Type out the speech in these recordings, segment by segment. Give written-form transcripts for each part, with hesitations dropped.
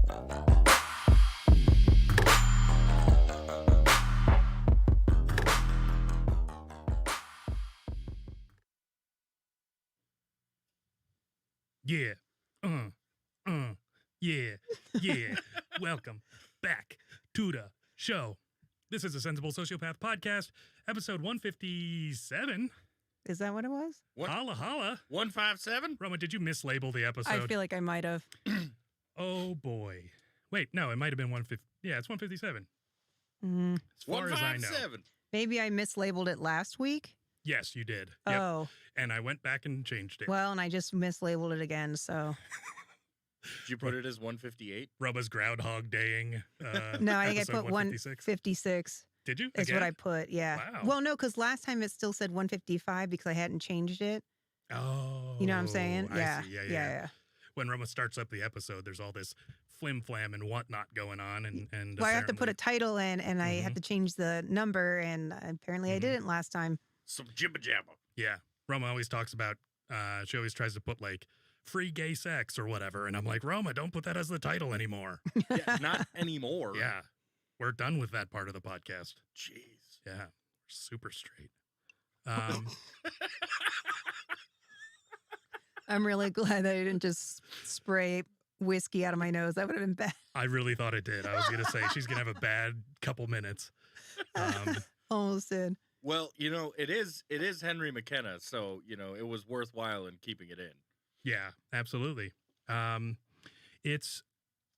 Yeah. Yeah. Welcome back to the show. This is a Sensible Sociopath Podcast, episode 157. Is that what it was? What? Holla, holla. 157? Roma, did you mislabel the episode? I feel like I might have. Oh, boy. Wait, no, it might have been 150. Yeah, it's 157. As far as I know. 157. Maybe I mislabeled it last week. Yes, you did. Yep. Oh. And I went back and changed it. Well, and I just mislabeled it again, so. Did you put it as 158? Roma's Groundhog Daying. No, I think I episode put 156. Did you? Is Again? what I put, yeah. Wow. Well, no, because last time it still said 155 because I hadn't changed it. Oh. You know what I'm saying? I see. Yeah. Yeah. When Roma starts up the episode, there's all this flim flam and whatnot going on, and Well, I have to put a title in, and I have to change the number, and apparently I didn't last time. Some jibba jabba. Yeah, Roma always talks about. She always tries to put like free gay sex or whatever, and I'm like, Roma, don't put that as the title anymore. Yeah, not anymore. Yeah, we're done with that part of the podcast. Jeez. Yeah, we're super straight. I'm really glad that I didn't just spray whiskey out of my nose. That would have been bad. I really thought it did. I was gonna say she's gonna have a bad couple minutes. Almost did. Well, it is Henry McKenna, so, it was worthwhile in keeping it in. Yeah, absolutely. It's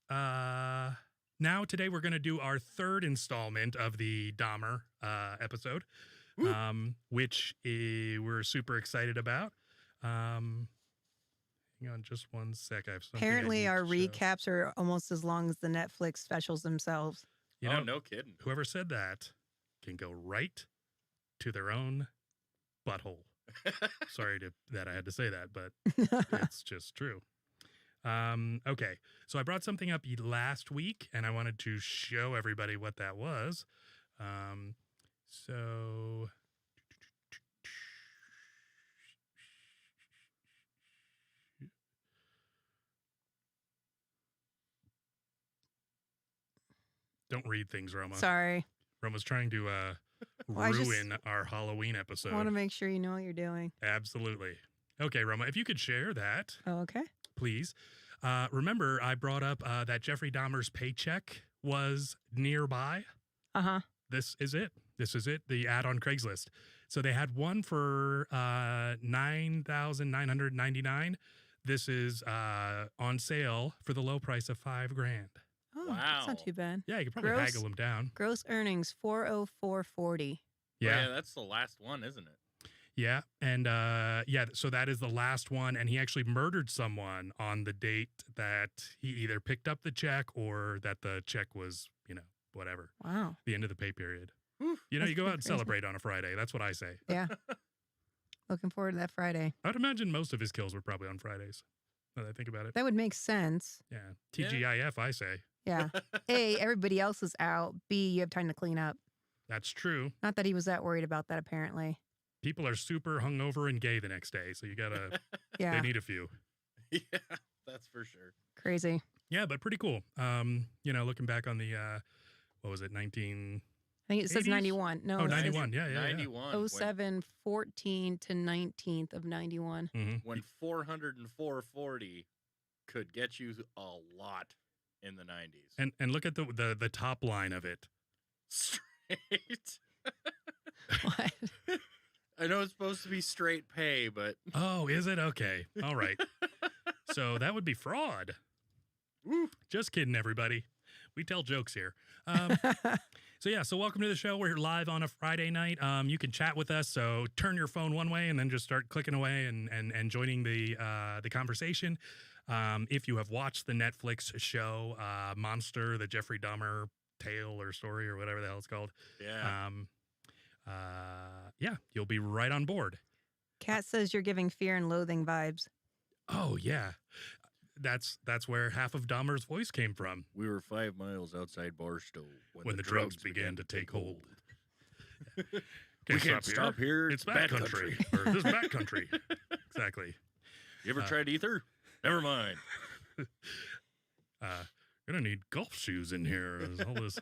now today we're going to do our third installment of the Dahmer episode, which we're super excited about. Hang on just one sec. I have something. Apparently, our I need to show. recaps are almost as long as the Netflix specials themselves. You know, no kidding. whoever said that can go right to their own butthole. Sorry that I had to say that, but it's just true. Okay, so I brought something up last week, and I wanted to show everybody what that was. So don't read things, Roma. Sorry. Roma's trying to Well, ruin our Halloween episode. I want to make sure you know what you're doing. Absolutely. Okay, Roma, if you could share that, Oh, okay. please. Remember, I brought up that Jeffrey Dahmer's paycheck was nearby. Uh-huh. This is it. The ad on Craigslist. So they had one for $9,999. This is on sale for the low price of $5,000. Oh, Wow. that's not too bad. Yeah, you could probably Gross. haggle them down. Gross earnings, 404.40. Yeah. That's the last one, isn't it? Yeah. And so that is the last one. And he actually murdered someone on the date that he either picked up the check or that the check was, whatever, Wow. the end of the pay period. Whew. You That's go out and pretty crazy. celebrate on a Friday. That's what I say. Yeah. Looking forward to that Friday. I'd imagine most of his kills were probably on Fridays. Now that I think about it. That would make sense. Yeah. TGIF, I say. Yeah. A, everybody else is out. B, you have time to clean up. That's true. Not that he was that worried about that, apparently. People are super hungover and gay the next day. So you got to, they Yeah. need a few. Yeah, that's for sure. Crazy. Yeah, but pretty cool. Looking back on the, what was it, 19... I think it says 80s? 91. No, Oh, it says 91. Yeah. 91. 07/14 to 19th of 91. Mm-hmm. When 404.40 could get you a lot in the 90s. And look at the top line of it. Straight. What? I know it's supposed to be straight pay, but Oh, is it? Okay. All right. So that would be fraud. Woo. Just kidding, everybody. We tell jokes here. So welcome to the show. We're live on a Friday night. You can chat with us. So turn your phone one way and then just start clicking away and joining the conversation. If you have watched the Netflix show Monster, the Jeffrey Dahmer tale or story or whatever the hell it's called, yeah. you'll be right on board. Kat says you're giving fear and loathing vibes. Oh yeah, that's where half of Dahmer's voice came from. We were 5 miles outside Barstow When the drugs began to take hold. We can't stop here. It's backcountry. Or this is backcountry. Exactly. You ever tried ether? Never mind. gonna need golf shoes in here. There's all this,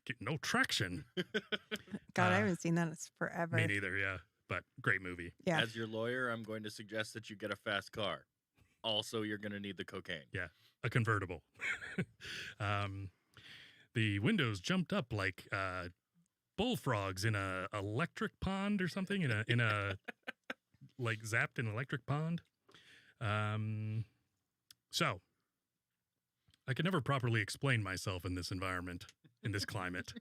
get no traction. God, I haven't seen that in forever. Me neither. Yeah, but great movie. Yeah. As your lawyer, I'm going to suggest that you get a fast car. Also, you're going to need the cocaine. Yeah, a convertible. The windows jumped up like bullfrogs in a electric pond or something. In a like zapped an electric pond. So I could never properly explain myself in this environment, in this climate.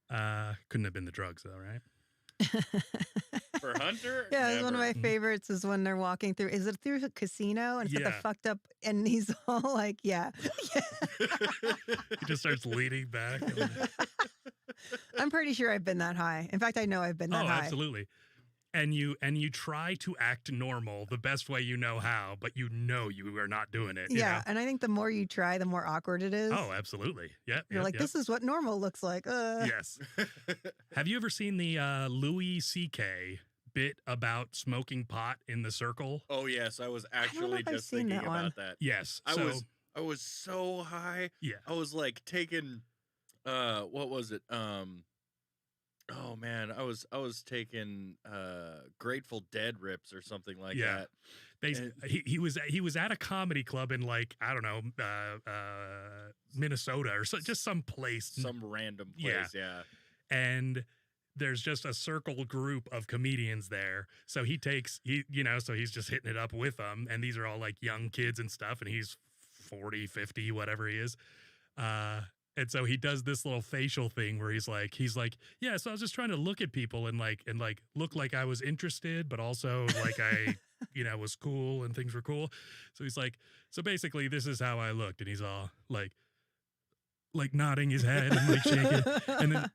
Couldn't have been the drugs, though, right? For Hunter? Yeah, it's one of never. my favorites is when they're walking through. Is it through a casino? And it's got the Yeah. fucked up, and he's all like, yeah. He just starts leaning back. I'm pretty sure I've been that high. In fact, I know I've been that high. Absolutely. And you try to act normal the best way you know how, but you are not doing it. you Yeah, know? and I think the more you try, the more awkward it is. Oh, absolutely. Yeah. You're like, this is what normal looks like. Yes. Have you ever seen the Louis C.K. bit about smoking pot in the circle? Oh, yes. I was know if actually I've just seen thinking that one. about that. Yes. I was so high. Yeah. I was like taking what was it? Oh man, I was taking Grateful Dead rips or something like Yeah. that. And he was at a comedy club in like, I don't know, Minnesota or just some place. Some random place, yeah. And there's just a circle group of comedians there. So he's just hitting it up with them. And these are all like young kids and stuff. And he's 40, 50, whatever he is. And so he does this little facial thing where he's like, yeah, so I was just trying to look at people and look like I was interested, but also like I, was cool and things were cool. So he's like, so basically this is how I looked. And he's all like nodding his head and like shaking. And then,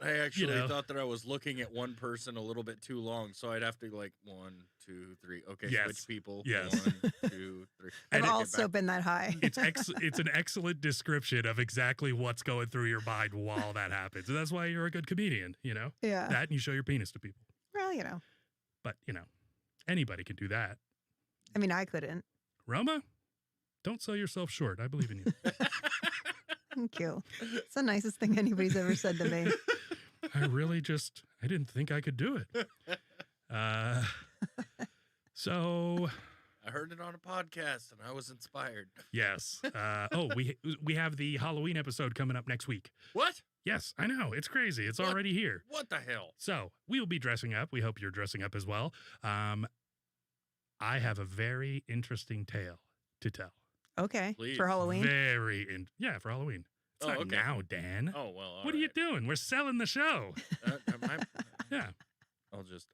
I actually know. thought that I was looking at one person a little bit too long, so I'd have to like 1, 2, 3. Okay, Yes. switch people. Yes. 1, 2, 3. I've And also been that high. it's an excellent description of exactly what's going through your mind while that happens. And that's why you're a good comedian, Yeah. that and you show your penis to people. Well, But, anybody can do that. I mean, I couldn't. Roma, don't sell yourself short. I believe in you. Thank you. It's the nicest thing anybody's ever said to me. I didn't think I could do it. So, I heard it on a podcast and I was inspired. yes. We have the Halloween episode coming up next week. What? Yes, I know. It's crazy. It's What? already here. What the hell? So we will be dressing up. We hope you're dressing up as well. I have a very interesting tale to tell. Okay. Please. For Halloween? For Halloween. It's Oh, not okay. now, Dan. Oh well. all What are you right. doing? We're selling the show. Yeah. I'll just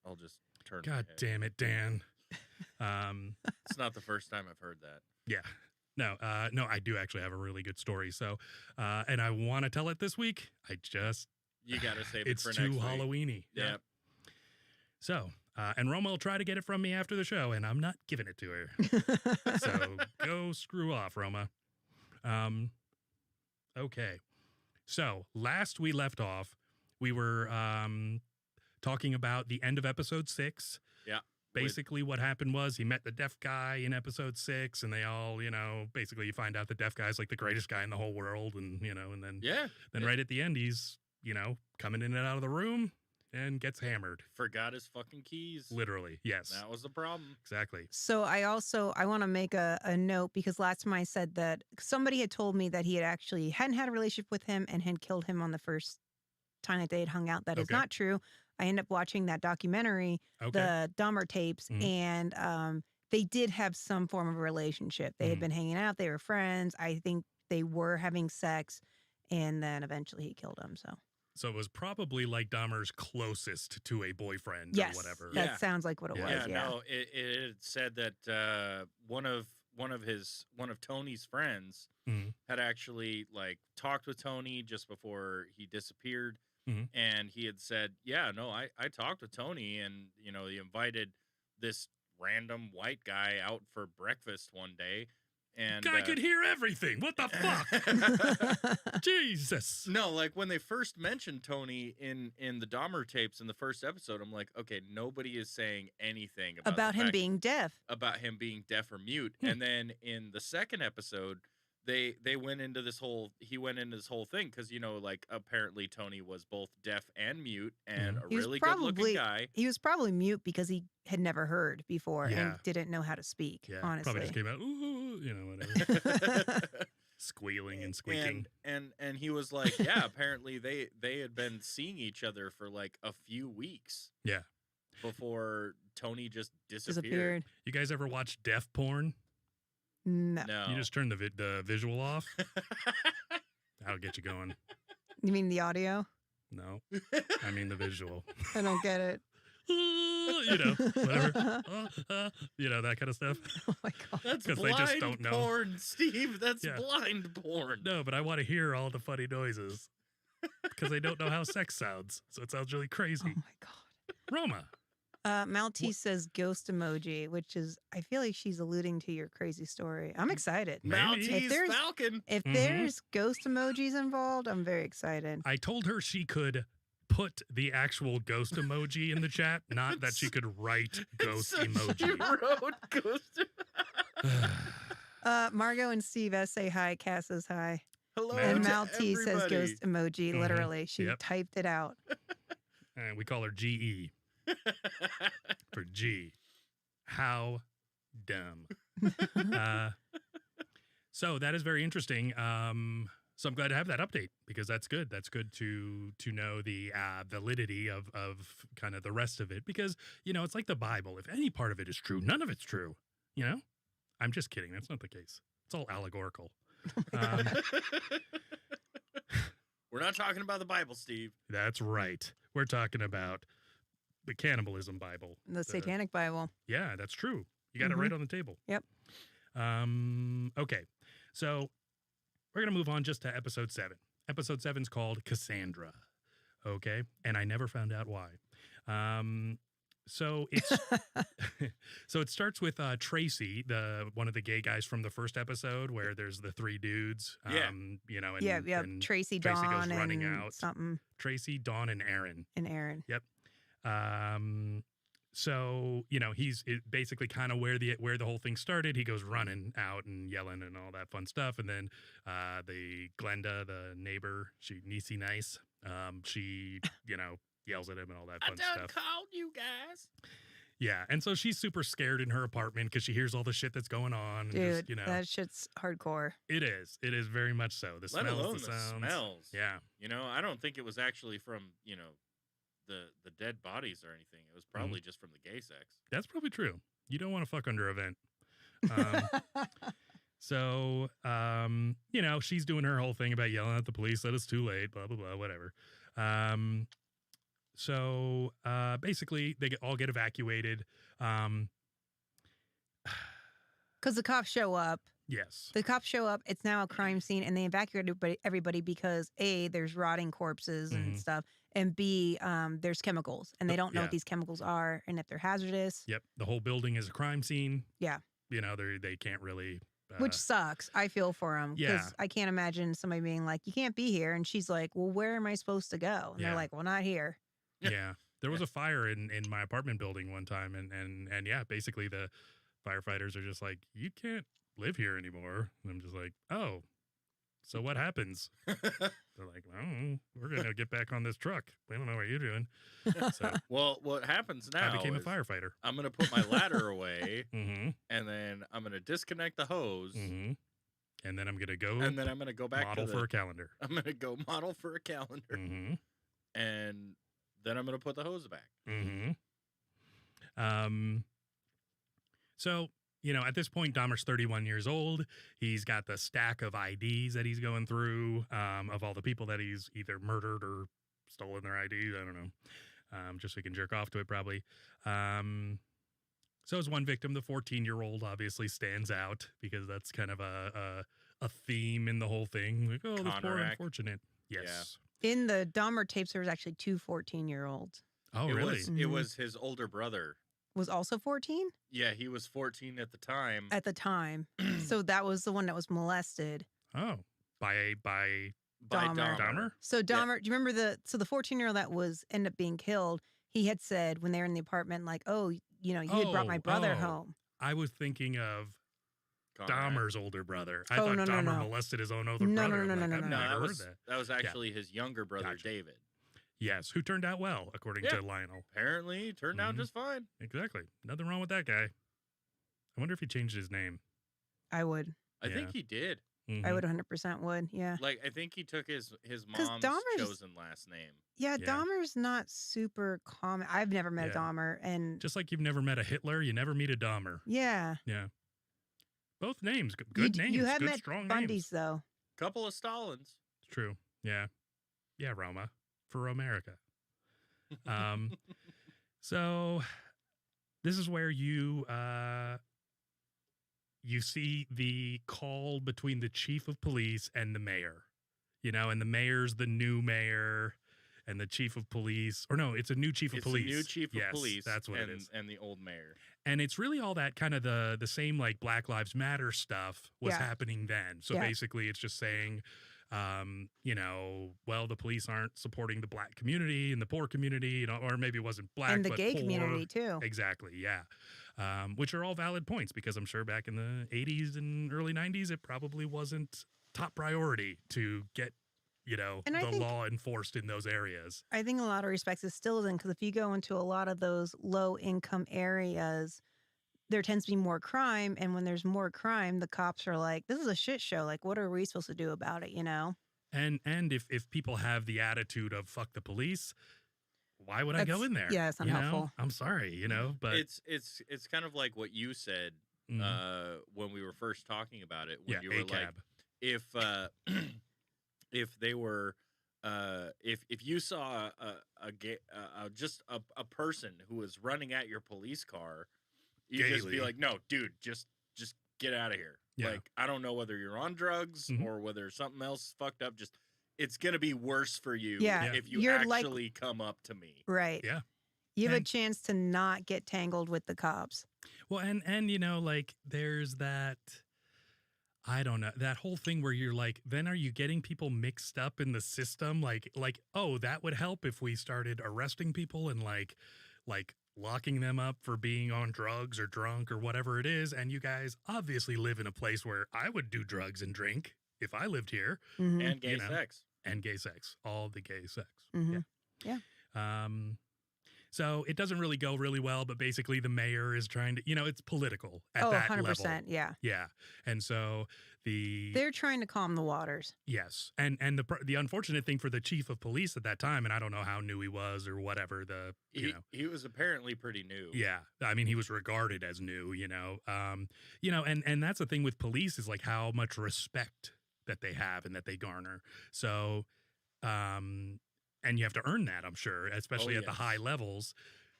turn. my God head. damn it, Dan. It's not the first time I've heard that. Yeah. No, I do actually have a really good story. So, and I want to tell it this week. You got to save it It's for too next week. Halloweeny. Yeah. So, and Roma will try to get it from me after the show, and I'm not giving it to her. So go screw off, Roma. Okay. So last we left off, we were talking about the end of episode 6. Yeah. Basically, what happened was he met the deaf guy in episode 6, and they all, basically you find out the deaf guy's like the greatest guy in the whole world, and and then Yeah. right at the end he's coming in and out of the room and gets hammered. Forgot his fucking keys. Literally, yes, That was the problem. exactly. So I want to make a note because last time I said that somebody had told me that he had actually hadn't had a relationship with him and had killed him on the first time that they had hung out. That is Okay. not true. I ended up watching that documentary, Okay, the Dahmer tapes, Mhm. and they did have some form of a relationship. They had Mhm. been hanging out. They were friends. I think they were having sex, and then eventually he killed him. So so it was probably like Dahmer's closest to a boyfriend yes, or whatever. that Yeah. sounds like what it Yeah. was. Yeah. No, it had said that one of Tony's friends Mhm. had actually like talked with Tony just before he disappeared, Mhm. and he had said, "Yeah, no, I talked with Tony, and he invited this random white guy out for breakfast one day, And Guy could hear everything. What the fuck? Jesus. No, like when they first mentioned Tony in the Dahmer tapes in the first episode, I'm like, okay, nobody is saying anything about him being deaf. About him being deaf or mute. And then in the second episode, he went into this whole thing because, you know, like apparently Tony was both deaf and mute and a really good looking guy. He was probably mute because he had never heard before and didn't know how to speak. Yeah, honestly, probably just came out, ooh, you know, whatever, squealing and squeaking. And he was like, yeah, apparently they had been seeing each other for like a few weeks. Yeah, before Tony just disappeared. You guys ever watch deaf porn? No. You just turn the visual off. That'll get you going. You mean the audio? No, I mean the visual. I don't get it. You know, whatever. You know, that kind of stuff. Oh my God. That's blind they just don't know. porn, Steve. That's blind porn. No, but I want to hear all the funny noises because they don't know how sex sounds. So it sounds really crazy. Oh my God. Roma. Maltese says ghost emoji, which is, I feel like she's alluding to your crazy story. I'm excited. Maltese Falcon. If there's ghost emojis involved, I'm very excited. I told her she could put the actual ghost emoji in the chat, not that she could write ghost emoji. She wrote ghost. Margot and Steve S say hi. Cass says hi. Hello. And Maltese says ghost emoji. Literally, she Yep. typed it out. And we call her GE for G. How dumb. So that is very interesting. So I'm glad to have that update because that's good. That's good to know the validity of kind of the rest of it because, you know, it's like the Bible. If any part of it is true, none of it's true. You know, I'm just kidding. That's not the case. It's all allegorical. We're not talking about the Bible, Steve. That's right. We're talking about the cannibalism Bible. The Satanic Bible. Yeah, that's true. You got it right on the table. Yep. Okay. So we're going to move on just to episode 7. Episode 7 is called Cassandra. Okay. And I never found out why. So it's so it starts with Tracy, one of the gay guys from the first episode where there's the 3 dudes. You know, and Tracy, goes Dawn, running and out. something. Tracy, Dawn, and Aaron. Yep. So, you know, he's basically kind of where the whole thing started. He goes running out and yelling and all that fun stuff. And then the Glenda, the neighbor, Niecy Nice, she, you know, yells at him and all that fun stuff. I called you guys. Yeah. And so she's super scared in her apartment because she hears all the shit that's going on. Dude, and just, you know, that shit's hardcore. It is. It is very much so. The Let smells, alone the sounds. smells. Yeah. You know, I don't think it was actually from, you know, the dead bodies or anything. It was probably just from the gay sex. That's probably true. You don't want to fuck under a vent. So, you know, she's doing her whole thing about yelling at the police that it's too late, blah, blah, blah, whatever. So basically, they all get evacuated. Because the cops show up. Yes. The cops show up. It's now a crime scene, and they evacuate everybody because A, there's rotting corpses and stuff, and B, there's chemicals, and they don't know what these chemicals are and if they're hazardous. Yep. The whole building is a crime scene. Yeah. You know, they can't really. Which sucks. I feel for them because I can't imagine somebody being like, "You can't be here," and she's like, "Well, where am I supposed to go?" And they're like, "Well, not here." Yeah. There was a fire in my apartment building one time, and yeah, basically the firefighters are just like, "You can't live here anymore." And I'm just like, "Oh, so what happens?" They're like, "Oh, we're gonna get back on this truck. We don't know what you're doing." So, well, what happens now? I became a firefighter. I'm gonna put my ladder away, Mm-hmm. and then I'm gonna disconnect the hose, Mm-hmm. And then I'm gonna go. and then I'm gonna go back model to for a calendar. I'm gonna go model for a calendar, Mm-hmm. and then I'm gonna put the hose back. Mm-hmm. So, you know, at this point, Dahmer's 31 years old. He's got the stack of IDs that he's going through of all the people that he's either murdered or stolen their IDs. I don't know. Just so he can jerk off to it, probably. So as one victim, the 14-year-old obviously stands out because that's kind of a theme in the whole thing. Like, oh, this poor unfortunate. Yes. In the Dahmer tapes, there was actually 2 14-year-olds. Oh, really? It was his older brother. was also 14? Yeah, he was 14 at the time. At the time. So that was the one that was molested. Oh, by Dahmer. So Dahmer, do you remember the 14-year-old that was ended up being killed? He had said when they were in the apartment, like, oh, you had brought my brother home. I was thinking of Dahmer's older brother. I Oh, thought no, Dahmer molested his own older No, brother. no, no, I'm no, like, no, I've no. never heard that. That was actually his younger brother, Gotcha. David. Yes, who turned out well, according to Lionel. Apparently, he turned out just fine. Exactly. Nothing wrong with that guy. I wonder if he changed his name. I would. I think he did. I would 100% would, yeah. Like, I think he took his mom's chosen last name. Yeah, Dahmer's not super common. I've never met a Dahmer. And just like you've never met a Hitler, you never meet a Dahmer. Yeah. Yeah. Both names, good names. You have good, met strong Bundys, names. though. Couple of Stalins. It's true. Yeah. Yeah, Roma. For America. So this is where you see the call between the chief of police and the mayor, and the mayor's the new mayor and the chief of police, or no, it's a new chief of police. It's a new chief of police. That's what it is. And the old mayor. And it's really all that kind of the same like Black Lives Matter stuff was happening then. So basically it's just saying, well, the police aren't supporting the Black community and the poor community, or maybe it wasn't Black, and the but gay poor. community too. Exactly, yeah. Which are all valid points, because I'm sure back in the 80s and early 90s, it probably wasn't top priority to get, the law enforced in those areas. I think in a lot of respects it still isn't, because if you go into a lot of those low income areas, there tends to be more crime. And when there's more crime, the cops are like, this is a shit show. Like, what are we supposed to do about it, And if people have the attitude of fuck the police, why would I go in there? Yeah, it's unhelpful. I'm sorry, but it's kind of like what you said when we were first talking about it. When you were like, if they were if you saw a person who was running at your police car, you'd just be like, no, dude, just get out of here. Yeah. Like, I don't know whether you're on drugs or whether something else fucked up. Just, it's going to be worse for you if you actually come up to me. Right. Yeah. You have a chance to not get tangled with the cops. Well, and like there's that, I don't know, that whole thing where you're like, then are you getting people mixed up in the system? Like, oh, that would help if we started arresting people and like locking them up for being on drugs or drunk or whatever it is. And you guys obviously live in a place where I would do drugs and drink if I lived here. Mm-hmm. And gay sex. And gay sex. All the gay sex. Mm-hmm. Yeah. So it doesn't really go really well, but basically the mayor is trying to, it's political at that 100%, level. Yeah. Yeah. And so they're trying to calm the waters. Yes. And the unfortunate thing for the chief of police at that time, and I don't know how new he was or whatever, he was apparently pretty new. Yeah. I mean, he was regarded as new, and that's the thing with police is like how much respect that they have and that they garner. So, and you have to earn that, I'm sure, especially at the high levels.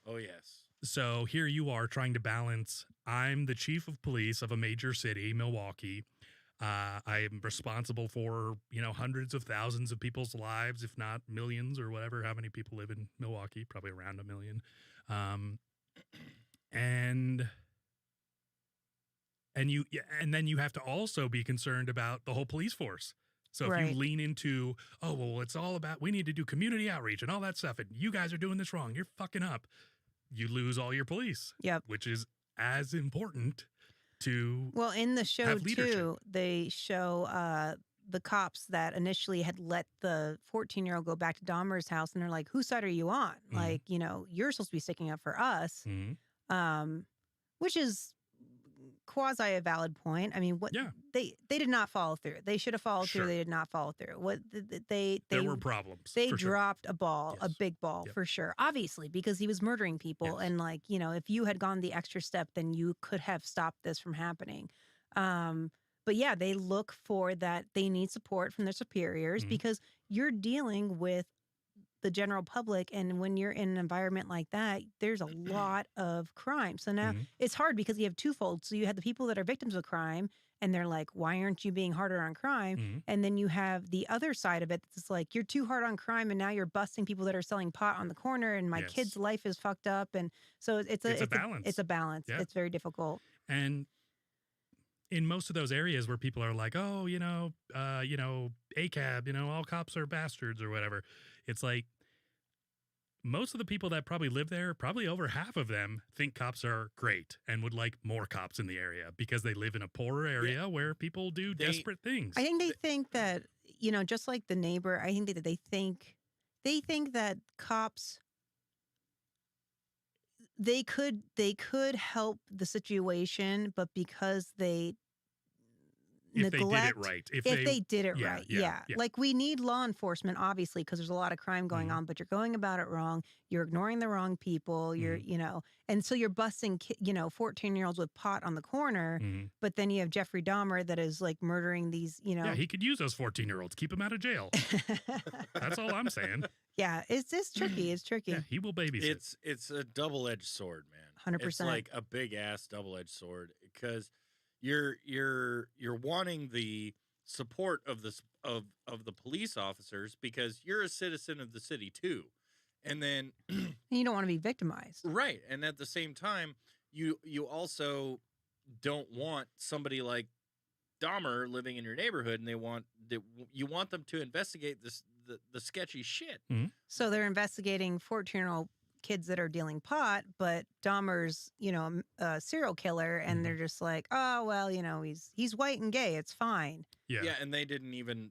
Oh, yes. So here you are trying to balance, I'm the chief of police of a major city, Milwaukee. I am responsible for, hundreds of thousands of people's lives, if not millions or whatever. How many people live in Milwaukee? Probably around 1 million. And then you have to also be concerned about the whole police force. So if you lean into, it's all about, we need to do community outreach and all that stuff, and you guys are doing this wrong, you're fucking up, you lose all your police. Yep. Which is as important to in the show too, they show the cops that initially had let the 14-year-old go back to Dahmer's house, and they're like, whose side are you on? Mm-hmm. Like, you're supposed to be sticking up for us. Mm-hmm. Which is quasi a valid point. I mean, they did not follow through. They should have followed through. They did not follow through. There were problems. They dropped a ball, a big ball for sure. Obviously, because he was murdering people, and if you had gone the extra step, then you could have stopped this from happening. But yeah, they look for that. They need support from their superiors because you're dealing with the general public, and when you're in an environment like that, there's a lot of crime. So now it's hard because you have twofold. So you have the people that are victims of crime, and they're like, why aren't you being harder on crime? Mhm. And then you have the other side of it that's like, you're too hard on crime, and now you're busting people that are selling pot on the corner, and my Yes. kid's life is fucked up. And so it's a balance. It's a balance. Yeah. It's very difficult. And in most of those areas where people are like, oh, ACAB, all cops are bastards or whatever, it's like, most of the people that probably live there, probably over half of them, think cops are great and would like more cops in the area because they live in a poorer area where people do desperate things. I think they think that, just like the neighbor, I think that they think that cops, they could help the situation, but because they if neglect, they did it right. If they did it right. Yeah. Like, we need law enforcement, obviously, because there's a lot of crime going on, but you're going about it wrong. You're ignoring the wrong people. You're, and so you're busting, 14-year-olds with pot on the corner. But then you have Jeffrey Dahmer that is like murdering these, Yeah, he could use those 14-year-olds. Keep them out of jail. That's all I'm saying. Yeah, it's tricky. It's tricky. Yeah, he will babysit. It's a double-edged sword, man. 100%. It's like a big ass double-edged sword because you're wanting the support of the police officers because you're a citizen of the city too, and then and you don't want to be victimized, right? And at the same time, you also don't want somebody like Dahmer living in your neighborhood, and you want them to investigate the sketchy shit. So they're investigating 14-year-old kids that are dealing pot, but Dahmer's, a serial killer, and they're just like, oh well, he's white and gay, it's fine. Yeah, and they didn't even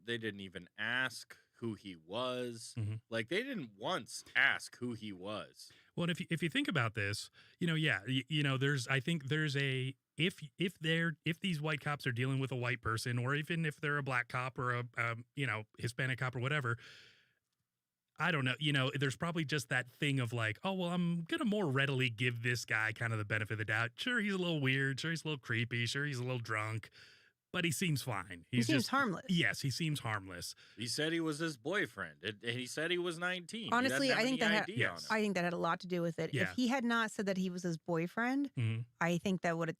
ask who he was. Like, they didn't once ask who he was. Well, and if you think about this, there's a if these white cops are dealing with a white person, or even if they're a black cop or a Hispanic cop or whatever, I don't know, there's probably just that thing of like, oh, well, I'm going to more readily give this guy kind of the benefit of the doubt. Sure, he's a little weird. Sure, he's a little creepy. Sure, he's a little drunk. But he seems fine. He seems harmless. Yes, he seems harmless. He said he was his boyfriend. He said he was 19. Honestly, I think that had a lot to do with it. Yeah. If he had not said that he was his boyfriend, I think that would have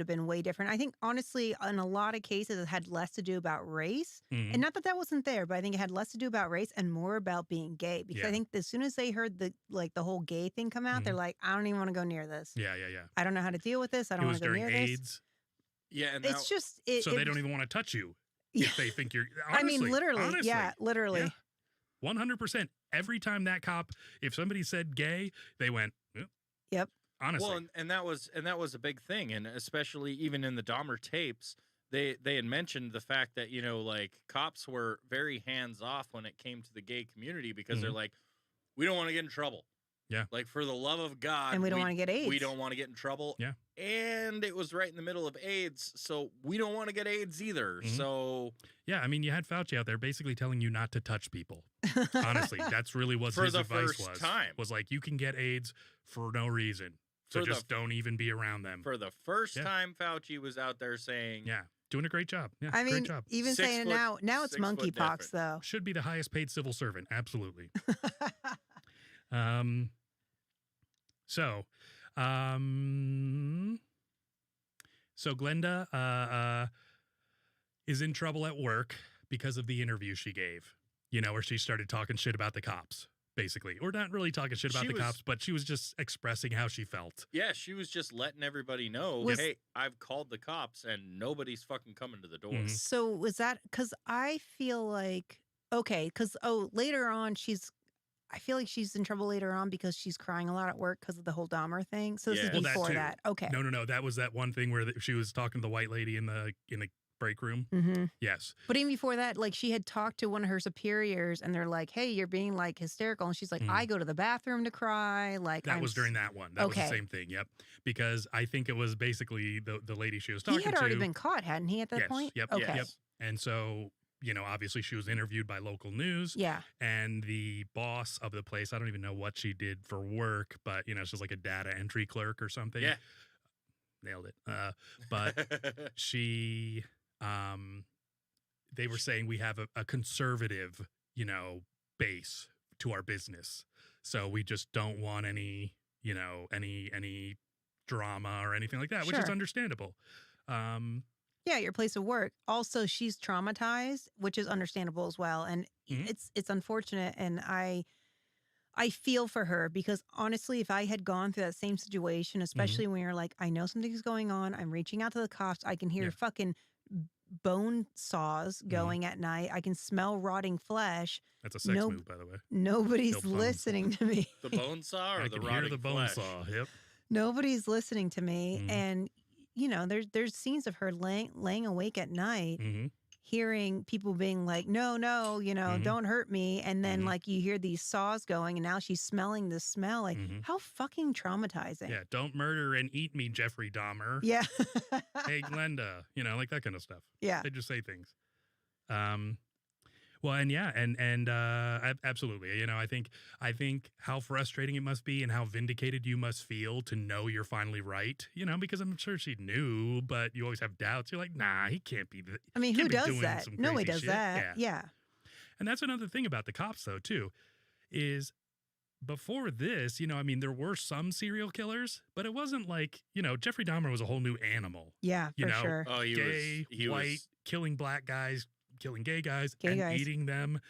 been way different. I think, honestly, in a lot of cases, it had less to do about race. And not that wasn't there, but I think it had less to do about race and more about being gay. Because I think as soon as they heard the whole gay thing come out, they're like, I don't even want to go near this. Yeah. I don't know how to deal with this. I don't want to go near AIDS. this. Yeah, and it's just so they don't even want to touch you if they think you're. Honestly, literally. Honestly, yeah, literally. 100%. Every time that cop, if somebody said gay, they went. Yep. Honestly. Well, and that was a big thing, and especially even in the Dahmer tapes, they had mentioned the fact that like cops were very hands off when it came to the gay community because they're like, we don't want to get in trouble. Yeah. Like, for the love of God. And we don't want to get AIDS. We don't want to get in trouble. Yeah. And it was right in the middle of AIDS, so we don't want to get AIDS either. So. Yeah, I mean, you had Fauci out there basically telling you not to touch people. Honestly, that's really what his advice was. Was like, you can get AIDS for no reason. So just don't even be around them. For the first time, Fauci was out there saying. Yeah. Doing a great job. Yeah, I mean, great job. Even saying now it's monkeypox, though. Should be the highest paid civil servant. Absolutely. So Glenda is in trouble at work because of the interview she gave, where she started talking shit about the cops, basically. Or not really talking shit about the cops, but she was just expressing how she felt. Yeah, she was just letting everybody know, hey, I've called the cops and nobody's fucking coming to the door. So was that, because I feel like, later on I feel like she's in trouble later on because she's crying a lot at work because of the whole Dahmer thing. So this is before that. Okay. No. That was that one thing where she was talking to the white lady in the break room. Yes. But even before that, like, she had talked to one of her superiors and they're like, hey, you're being like hysterical. And she's like, I go to the bathroom to cry. Like, that was during that one. That was the same thing. Yep. Because I think it was basically the lady she was talking to. He had already been caught, hadn't he, at that point? Yep. Okay. Yep. And so, obviously she was interviewed by local news. Yeah. And the boss of the place, I don't even know what she did for work, but, she's like a data entry clerk or something. Yeah. Nailed it. But she, they were saying we have a conservative, base to our business. So we just don't want any, any drama or anything like that, which is understandable. Yeah, your place of work. Also, she's traumatized, which is understandable as well. And it's unfortunate. And I feel for her because honestly, if I had gone through that same situation, especially when you're like, I know something's going on, I'm reaching out to the cops, I can hear fucking bone saws going at night, I can smell rotting flesh. That's a sex move, by the way. Nobody's listening to me. The bone saw or I the can rotting hear the bone flesh? saw. Yep. Nobody's listening to me, and there's scenes of her laying awake at night. Hearing people being like, no, don't hurt me. And then like you hear these saws going and now she's smelling the smell. Like how fucking traumatizing. Yeah. Don't murder and eat me, Jeffrey Dahmer. Yeah. Hey, Glenda, like that kind of stuff. Yeah. They just say things. Well, and yeah, and absolutely. I think how frustrating it must be and how vindicated you must feel to know you're finally right. Because I'm sure she knew, but you always have doubts. You're like, nah, he can't be. I mean, who does that? Nobody does that. Yeah. And that's another thing about the cops, though, too, is before this, there were some serial killers, but it wasn't like, Jeffrey Dahmer was a whole new animal. Yeah, for sure. Oh, he was killing black guys, killing gay guys, eating them.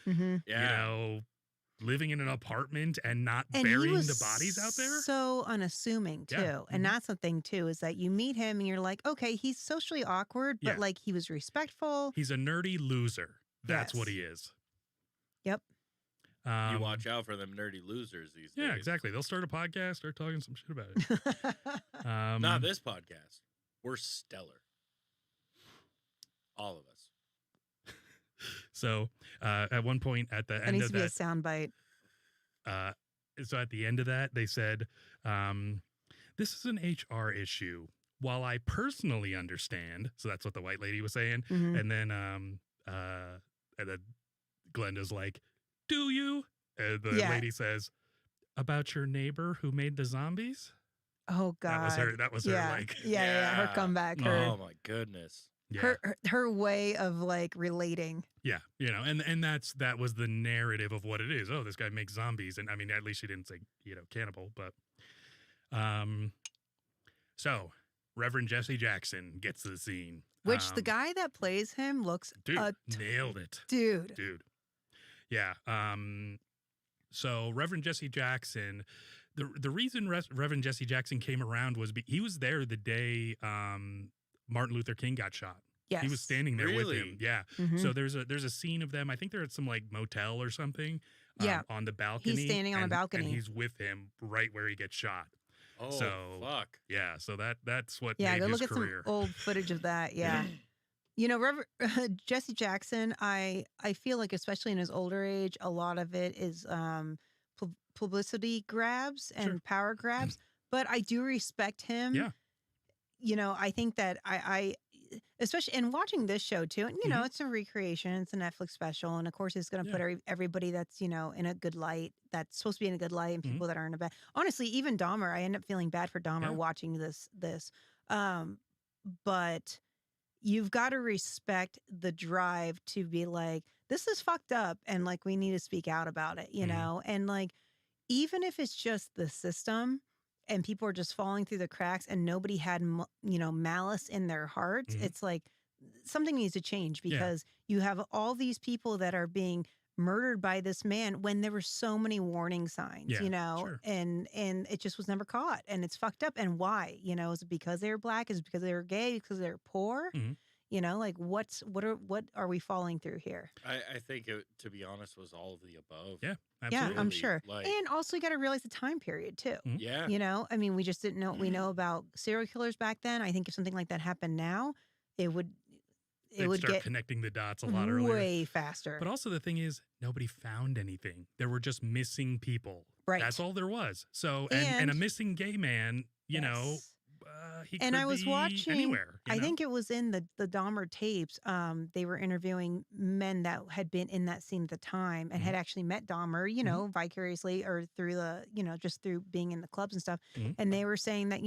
Living in an apartment and not burying the bodies out there. So unassuming too. And that's the thing too, is that you meet him and you're like, okay, he's socially awkward, but like he was respectful. He's a nerdy loser. That's what he is. Yep. You watch out for them nerdy losers these days. Yeah, exactly. They'll start a podcast, start talking some shit about it. Not this podcast. We're stellar. All of us. So at one point at the end of that. That needs to be a soundbite. So at the end of that, they said, this is an HR issue. While I personally understand, so that's what the white lady was saying. And then Glenda's like, do you? And the lady says, about your neighbor who made the zombies? Oh, God. That was her like. Yeah, her comeback. Oh, my goodness. Yeah. Her way of like relating. Yeah, and that was the narrative of what it is. Oh, this guy makes zombies, and I mean, at least she didn't say cannibal, but so Reverend Jesse Jackson gets to the scene, which the guy that plays him looks nailed it, dude. Yeah. So Reverend Jesse Jackson, the reason Reverend Jesse Jackson came around was he was there the day Martin Luther King got shot. Yes. He was standing there with him. Yeah. Mm-hmm. So there's a scene of them. I think they're at some like motel or something. On the balcony. He's standing on a balcony. And he's with him right where he gets shot. Oh, so, fuck. Yeah. So that's what made his go look at career. some old footage of that. Yeah. Jesse Jackson, I feel like especially in his older age, a lot of it is publicity grabs and power grabs. But I do respect him. Yeah. I think that I especially in watching this show too, and it's a recreation, it's a Netflix special, and of course it's going to put everybody that's in a good light, that's supposed to be in a good light, and people that are in a bad. Honestly, even Dahmer, I end up feeling bad for Dahmer watching this. But you've got to respect the drive to be like, this is fucked up, and like we need to speak out about it, and like even if it's just the system. And people are just falling through the cracks and nobody had, malice in their hearts. It's like something needs to change because you have all these people that are being murdered by this man when there were so many warning signs, and it just was never caught. And it's fucked up. And why? Is it because they were black? Is it because they were gay? Because they're poor? Like what are we falling through here? I think it, to be honest, was all of the above. Yeah, absolutely. Yeah, I'm sure. And also you got to realize the time period too. Yeah. I mean, we just didn't know what we know about serial killers back then. I think if something like that happened now, it would start get connecting the dots a lot earlier. Way faster. But also the thing is, nobody found anything. There were just missing people. Right. That's all there was. So, and a missing gay man, he and could I was be watching anywhere. I think it was in the Dahmer tapes. They were interviewing men that had been in that scene at the time and had actually met Dahmer, vicariously or through the, just through being in the clubs and stuff. And they were saying that,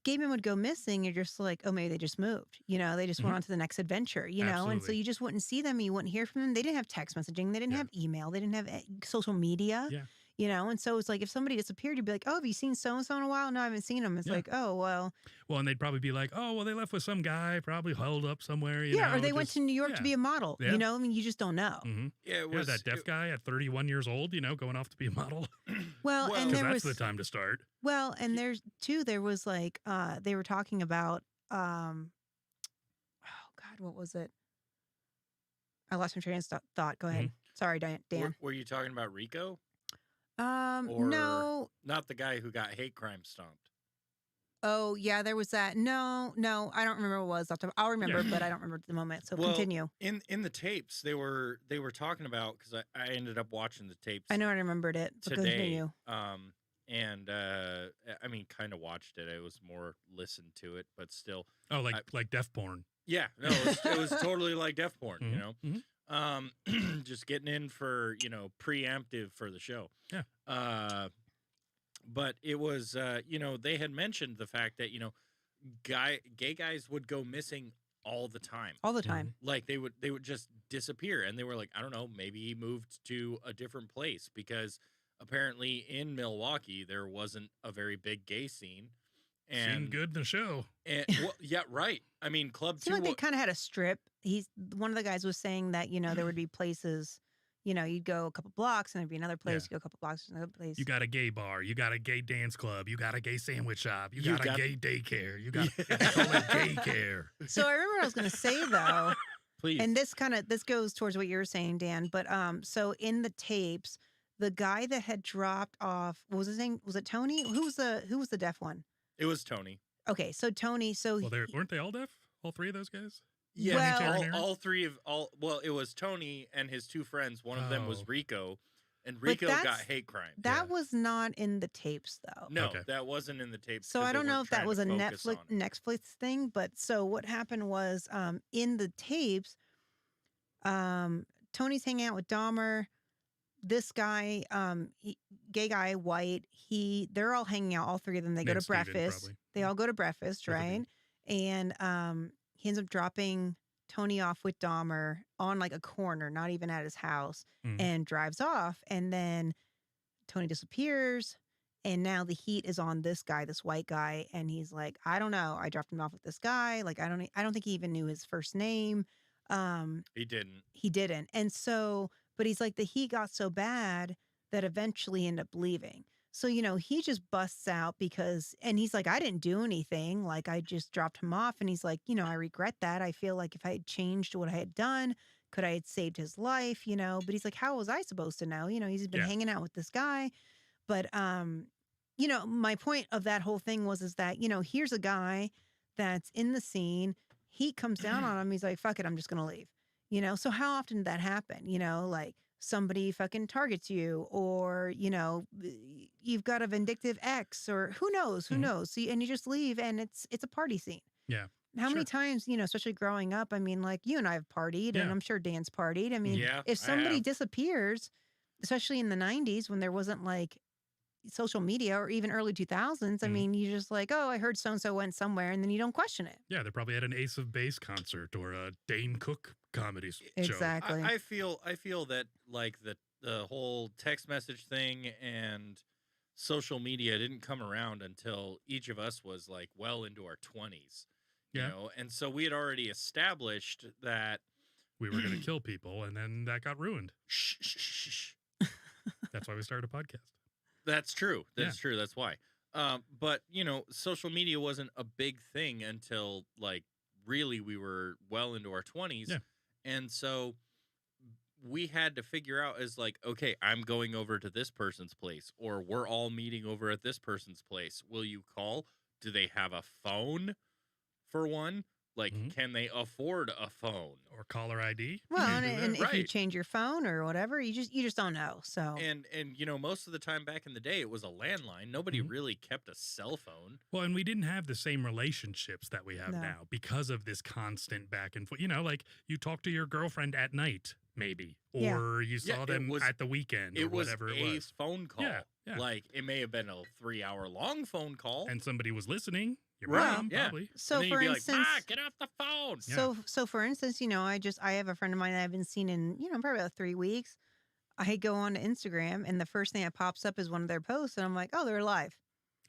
gay men would go missing. You're just like, oh, maybe they just moved. They just went on to the next adventure, Absolutely. And so you just wouldn't see them. You wouldn't hear from them. They didn't have text messaging. They didn't have email. They didn't have social media. Yeah. you know? And so it's like, if somebody disappeared, you'd be like, oh, have you seen so-and-so in a while? No, I haven't seen them. It's like, oh, well. Well, and they'd probably be like, oh, well, they left with some guy, probably held up somewhere, you know. Or they went to New York to be a model, you know? I mean, you just don't know. Mm-hmm. Yeah, it was that deaf guy at 31 years old, you know, going off to be a model. Well, and that's the time to start. Well, and there was like, they were talking about, oh God, what was it? I lost my train of thought. Go ahead. Sorry, Dan. Were you talking about Rico? Or no. Not the guy who got hate crime stomped. Oh, yeah, there was that. No, I don't remember what it was. I'll remember, but I don't remember at the moment. So continue. In the tapes, they were talking about, because I ended up watching the tapes. I know I remembered it. But today. Continue. And I mean, kind of watched it. I was more listened to it, but still. Oh, like deaf porn. Yeah, no, it was totally like deaf porn, you know. Mm-hmm. Just getting in for, you know, preemptive for the show. Yeah. But it was, you know, they had mentioned the fact that, you know, gay guys would go missing all the time. All the time. Like they would just disappear, and they were like, I don't know, maybe he moved to a different place, because apparently in Milwaukee there wasn't a very big gay scene. And seemed good in the show. And well, yeah, right. I mean, Club 2. Like they kind of had a strip. One of the guys was saying that, you know, there would be places, you know, you'd go a couple blocks and there'd be another place. You go a couple blocks, another place. You got a gay bar. You got a gay dance club. You got a gay sandwich shop. You got a gay daycare. You got gay care. So I remember what I was going to say though. Please. And this goes towards what you were saying, Dan. But so in the tapes, the guy that had dropped off, what was his name? Was it Tony? Who was the deaf one? It was Tony. Okay, so Tony. So weren't they all deaf? All three of those guys? Yeah, well, it was Tony and his two friends. One of them was Rico, and Rico got hate crime. That was not in the tapes, though. No, that wasn't in the tapes. So I don't know if that was a Netflix thing, but so what happened was, in the tapes, Tony's hanging out with Dahmer. This guy, gay guy, white, they're all hanging out, all three of them. They go to breakfast. Probably. They all go to breakfast, right? And he ends up dropping Tony off with Dahmer on like a corner, not even at his house, and drives off. And then Tony disappears. And now the heat is on this guy, this white guy. And he's like, I don't know. I dropped him off with this guy. Like, I don't think he even knew his first name. He didn't. He didn't. And so, but he's like, the heat got so bad that eventually he ended up leaving. So, you know, he just busts out and he's like, I didn't do anything. Like, I just dropped him off. And he's like, you know, I regret that. I feel like if I had changed what I had done, could I have saved his life, you know? But he's like, how was I supposed to know? You know, he's been hanging out with this guy. But, you know, my point of that whole thing is that, you know, here's a guy that's in the scene. He comes down on him. He's like, fuck it, I'm just going to leave. You know, so how often did that happen? You know, like somebody fucking targets you, or, you know, you've got a vindictive ex, or who knows? So, and you just leave, and it's a party scene. Yeah. How many times, you know, especially growing up, I mean, like you and I have partied, and I'm sure Dan's partied. I mean, if somebody disappears, especially in the 90s when there wasn't like social media, or even early 2000s, I mean, you just like, oh, I heard so-and-so went somewhere, and then you don't question it. Yeah, they probably had an Ace of Base concert or a Dane Cook comedy show. Exactly. I feel that like the whole text message thing and social media didn't come around until each of us was like well into our 20s. You know, and so we had already established that we were going to kill people, and then that got ruined. Shh. That's why we started a podcast. That's true. That's true. That's why. But, you know, social media wasn't a big thing until, like, really we were well into our 20s. Yeah. And so we had to figure out as, like, okay, I'm going over to this person's place, or we're all meeting over at this person's place. Will you call? Do they have a phone, for one? Like, can they afford a phone or caller ID? Well, and if you change your phone or whatever, you just don't know. So and you know, most of the time back in the day, it was a landline. Nobody really kept a cell phone. Well, and we didn't have the same relationships that we have now because of this constant back and forth. You know, like you talk to your girlfriend at night, maybe, or you saw them at the weekend, or whatever it was. It was a phone call. Yeah. Like it may have been a 3-hour-long phone call, and somebody was listening. Your right. mom, probably. So and for you'd be instance, like, get off the phone. So for instance, you know, I have a friend of mine that I haven't seen in, you know, probably about 3 weeks. I go on to Instagram and the first thing that pops up is one of their posts, and I'm like, oh, they're alive.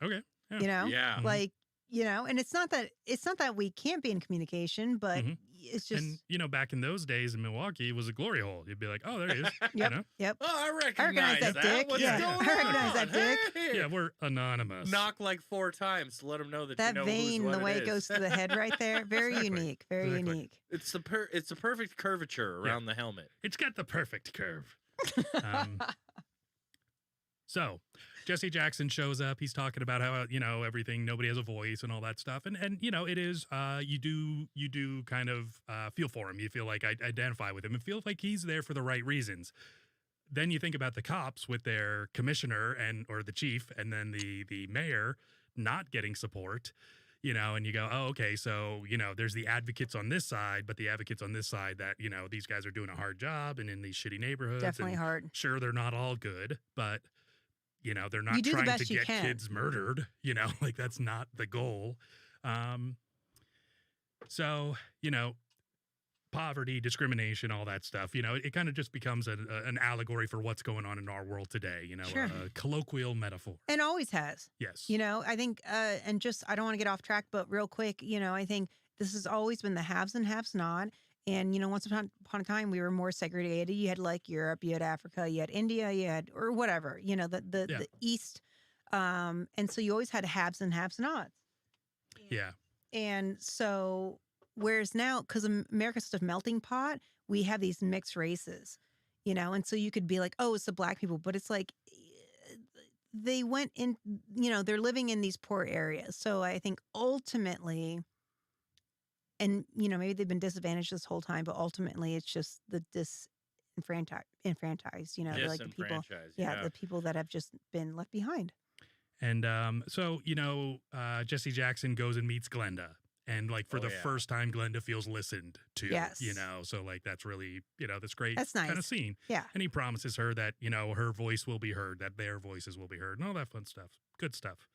Okay. Yeah. You know, Yeah. like, you know, and it's not that we can't be in communication, but it's just. And back in those days in Milwaukee, it was a glory hole. You'd be like, oh, there he is. Yep. You know? Yep. Oh, I recognize that dick. What's Yeah. going I recognize on? that dick. Hey! Yeah, we're anonymous. Knock like 4 times to let them know that That you know vein, who's the what way it it is. goes to the head right there, very Exactly. unique, very Exactly. unique. It's the perfect curvature around the helmet. It's got the perfect curve. So Jesse Jackson shows up. He's talking about how, everything, nobody has a voice and all that stuff. And it is, you do kind of feel for him. You feel like I identify with him and feel like he's there for the right reasons. Then you think about the cops with their commissioner or the chief and then the mayor not getting support, and you go, oh, okay. So, there's the advocates on this side, but the advocates on this side that, these guys are doing a hard job and in these shitty neighborhoods. Definitely and hard. Sure, they're not all good, but they're not You do the trying to best you get can. kids murdered, like that's not the goal. So, poverty, discrimination, all that stuff, it kind of just becomes an allegory for what's going on in our world today, Sure. a colloquial metaphor. And always has. Yes. I think, and just, I don't want to get off track, but real quick, I think this has always been the haves and haves not. And, once upon a time, we were more segregated. You had like Europe, you had Africa, you had India, or whatever, the East. And so you always had haves and haves nots. Yeah. And so, whereas now, because America's such a melting pot, we have these mixed races, and so you could be like, oh, it's the black people, but it's like they went in, they're living in these poor areas. So I think ultimately, and, maybe they've been disadvantaged this whole time, but ultimately it's just the disenfranchised, like the people, the people that have just been left behind. And so, Jesse Jackson goes and meets Glenda. And like for the first time, Glenda feels listened to, Yes. So like that's really, this great That's nice. kind of scene. Yeah. And he promises her that, her voice will be heard, that their voices will be heard and all that fun stuff. Good stuff.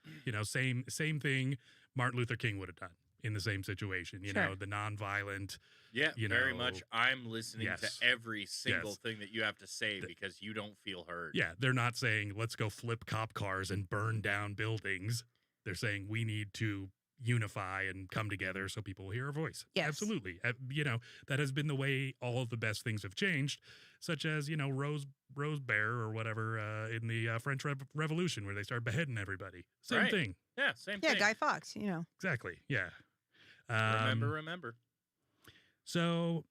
Same thing Martin Luther King would have done in the same situation, Sure. The nonviolent. Yeah, very much. I'm listening Yes. to every single Yes. thing that you have to say because you don't feel heard. Yeah. They're not saying, let's go flip cop cars and burn down buildings. They're saying we need to unify and come together so people will hear our voice. Yes. Absolutely. That has been the way all of the best things have changed, such as, Rose Bear or whatever in the French Revolution where they started beheading everybody. Same Right. thing. Yeah, same Yeah, thing. Guy Fawkes, Exactly. Yeah. Remember. So,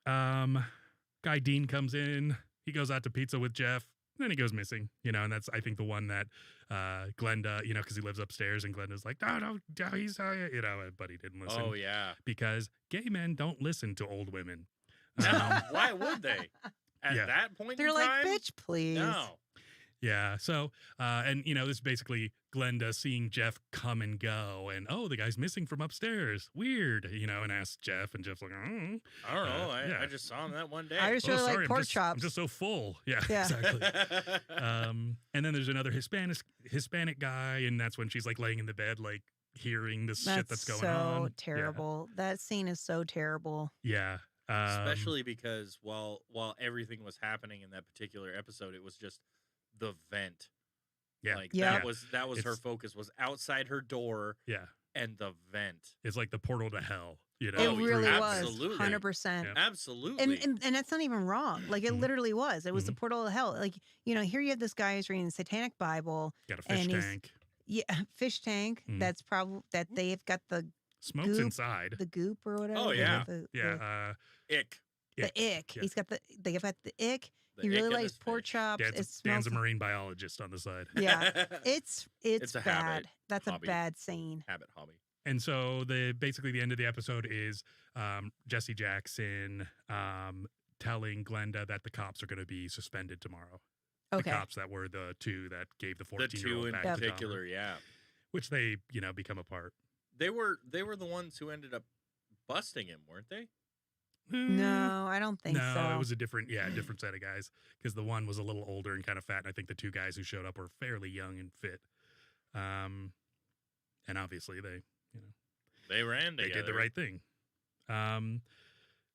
Guy Dean comes in. He goes out to pizza with Jeff. Then he goes missing, and that's, I think, the one that Glenda, because he lives upstairs and Glenda's like, no, he's, but he didn't listen. Oh, yeah. Because gay men don't listen to old women. No, why would they? At Yeah. that point They're in like, time? bitch, please. No. Yeah. So, and this is basically Glenda seeing Jeff come and go and, oh, the guy's missing from upstairs. Weird, and asks Jeff and Jeff's like, I don't know. I just saw him that one day. I just really like pork chops. I'm just so full. Yeah. Yeah. Exactly. And then there's another Hispanic guy. And that's when she's like laying in the bed, like hearing this shit that's going on. So terrible. That scene is so terrible. Yeah. Especially because while everything was happening in that particular episode, it was just the vent. Yeah. Like Yeah. that was her focus, was outside her door. Yeah. And the vent. It's like the portal to hell, It Oh, really was. absolutely. 100%. Yeah. Absolutely. And that's not even wrong. Like it Mhm. literally was. It was the portal of hell. Like, here you have this guy who's reading the Satanic Bible. Got a fish And he's- tank. Yeah, fish tank. Mhm. That's probably that they've got the Smokes goop, inside. the goop or whatever. Oh, They've yeah. got the, Yeah. Ick. the ick. Yeah. He's got they've got the ick. The He ick really of likes this pork fish. chops. It Dan's smells. a marine biologist on the side. Yeah. It's It's a bad. habit, That's hobby. a bad scene. Habit hobby. And so basically the end of the episode is Jesse Jackson telling Glenda that the cops are going to be suspended tomorrow. Okay. The cops that were the two that gave the The 14-year-old two in back to Dahmer, particular, yeah. which they, become apart. They were the ones who ended up busting him, weren't they? No, I don't think no, so. it was a different set of guys because the one was a little older and kind of fat, and I think the two guys who showed up were fairly young and fit. And obviously They ran together. they did the right thing.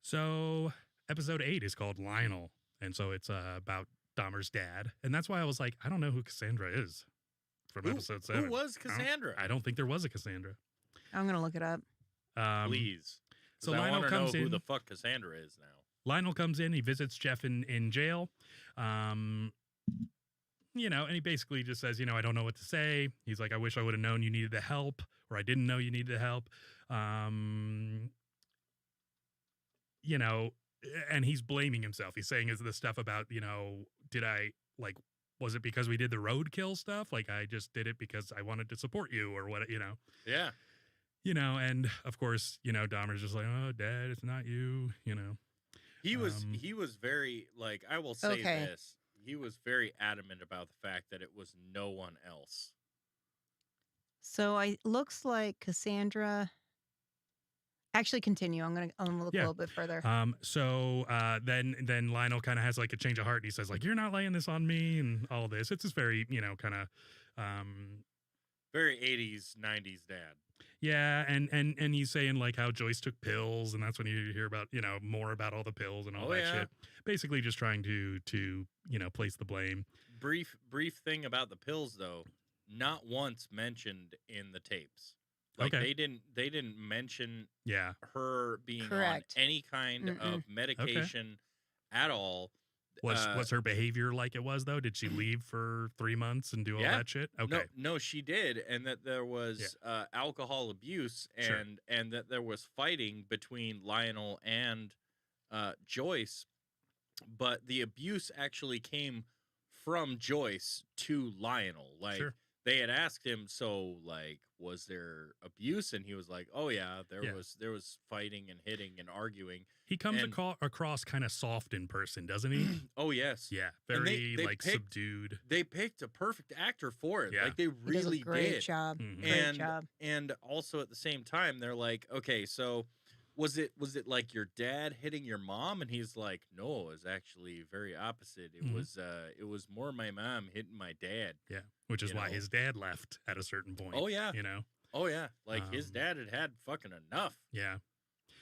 So episode 8 is called Lionel, and so it's about Dahmer's dad. And that's why I was like, I don't know who Cassandra is from episode 7. Who was Cassandra? I don't think there was a Cassandra. I'm going to look it up. Please. So I Lionel want to comes know in. who the fuck Cassandra is now. Lionel comes in. He visits Jeff in jail. You know, and he basically just says, you know, I don't know what to say. He's like, I wish I would have known you needed the help, or I didn't know you needed the help. You know, and he's blaming himself. He's saying is the stuff about, you know, was it because we did the roadkill stuff? Like, I just did it because I wanted to support you or what, you know? Yeah. You know, and of course, you know, Dahmer's just like, oh, Dad, it's not you, you know. He was very, like, I will say this. He was very adamant about the fact that it was no one else. So looks like Cassandra. Actually, continue. I'm gonna look a little bit further. So then Lionel kind of has like a change of heart, and he says like, "You're not laying this on me," and all this. It's just very, you know, kind of very 80s, 90s dad. Yeah, and he's saying like how Joyce took pills, and that's when you hear about, you know, more about all the pills and all that shit. Basically, just trying to you know, place the blame. Brief thing about the pills though, not once mentioned in the tapes. Like they didn't mention her being on any kind of medication at all. Was her behavior like it was though? Did she leave for 3 months and do all that shit? Okay. No, she did, and that there was alcohol abuse and that there was fighting between Lionel and Joyce, but the abuse actually came from Joyce to Lionel. Like they had asked him, so like, was there abuse? And he was like, oh yeah, there was fighting and hitting and arguing. He comes across kind of soft in person, doesn't he? Oh yes. Yeah. Very subdued. They picked a perfect actor for it. Yeah. Like they really he does a great did. Job. Mm-hmm. Great job. And also at the same time, they're like, okay, so was it like your dad hitting your mom? And he's like, no, it was actually very opposite. It was more my mom hitting my dad. Yeah. Which is why his dad left at a certain point. Oh yeah. You know? Oh yeah. Like his dad had fucking enough. Yeah.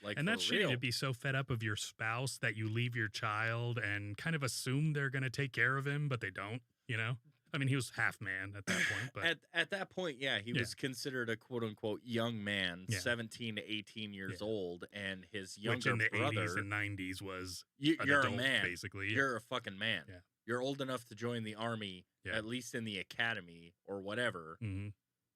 Like, and that's shitty to be so fed up of your spouse that you leave your child and kind of assume they're going to take care of him, but they don't, you know? I mean, he was half man at that point. But at that point, he was considered a quote-unquote young man, 17 to 18 years old, and his younger brother... Which in the brother... 80s and 90s was you're adult, a man. Basically. You're a fucking man. Yeah. You're old enough to join the army, at least in the academy or whatever. Mm-hmm.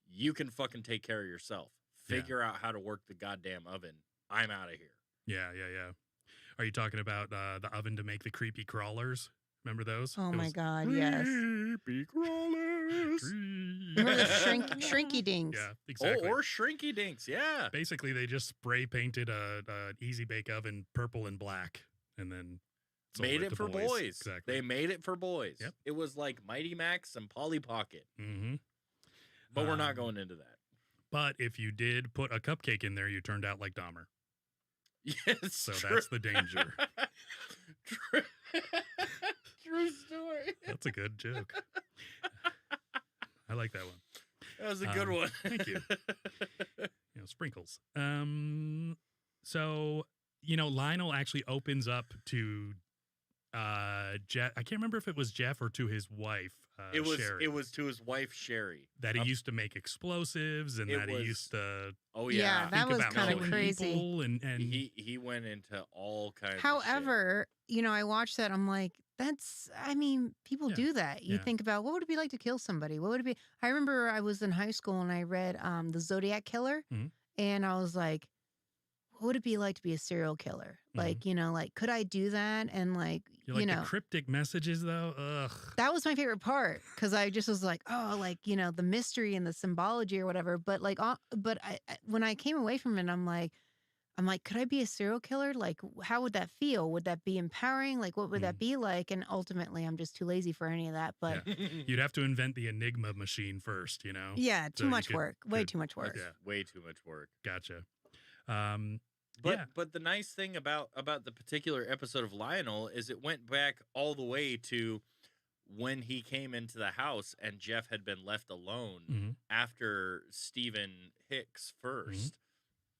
You can fucking take care of yourself. Figure out how to work the goddamn oven. I'm out of here. Yeah. Are you talking about the oven to make the creepy crawlers? Remember those? Oh my God, yes. Creepy crawlers. Remember the shrinky dinks? Yeah, exactly. Or shrinky dinks, yeah. Basically, they just spray painted an easy bake oven purple and black, and then made it for boys. Exactly. They made it for boys. Yep. It was like Mighty Max and Polly Pocket. Mm-hmm. But we're not going into that. But if you did put a cupcake in there, you turned out like Dahmer. Yes, so that's the danger. True story. That's a good joke. I like that one. That was a good one. Thank you. You know, sprinkles. So, you know, Lionel actually opens up to Jeff. I can't remember if it was Jeff or to his wife, Sherry. It was to his wife, Sherry. That he used to make explosives and that he used to. Oh yeah, that was kind of crazy. And he went into all kinds. However, you know, I watched that. I'm like, people do that. You think about what would it be like to kill somebody? What would it be? I remember I was in high school and I read the Zodiac Killer, and I was like, what would it be like to be a serial killer? Like, you know, like, could I do that? And like, you know, the cryptic messages though. Ugh. That was my favorite part because I just was like, oh, like, you know, the mystery and the symbology or whatever. But like, when I came away from it, I'm like, could I be a serial killer? Like, how would that feel? Would that be empowering? Like, what would that be like? And ultimately, I'm just too lazy for any of that. But you'd have to invent the Enigma machine first, you know? Yeah, too much work. Way too much work. Yeah, way too much work. Gotcha. But the nice thing about the particular episode of Lionel is it went back all the way to when he came into the house and Jeff had been left alone after Stephen Hicks first.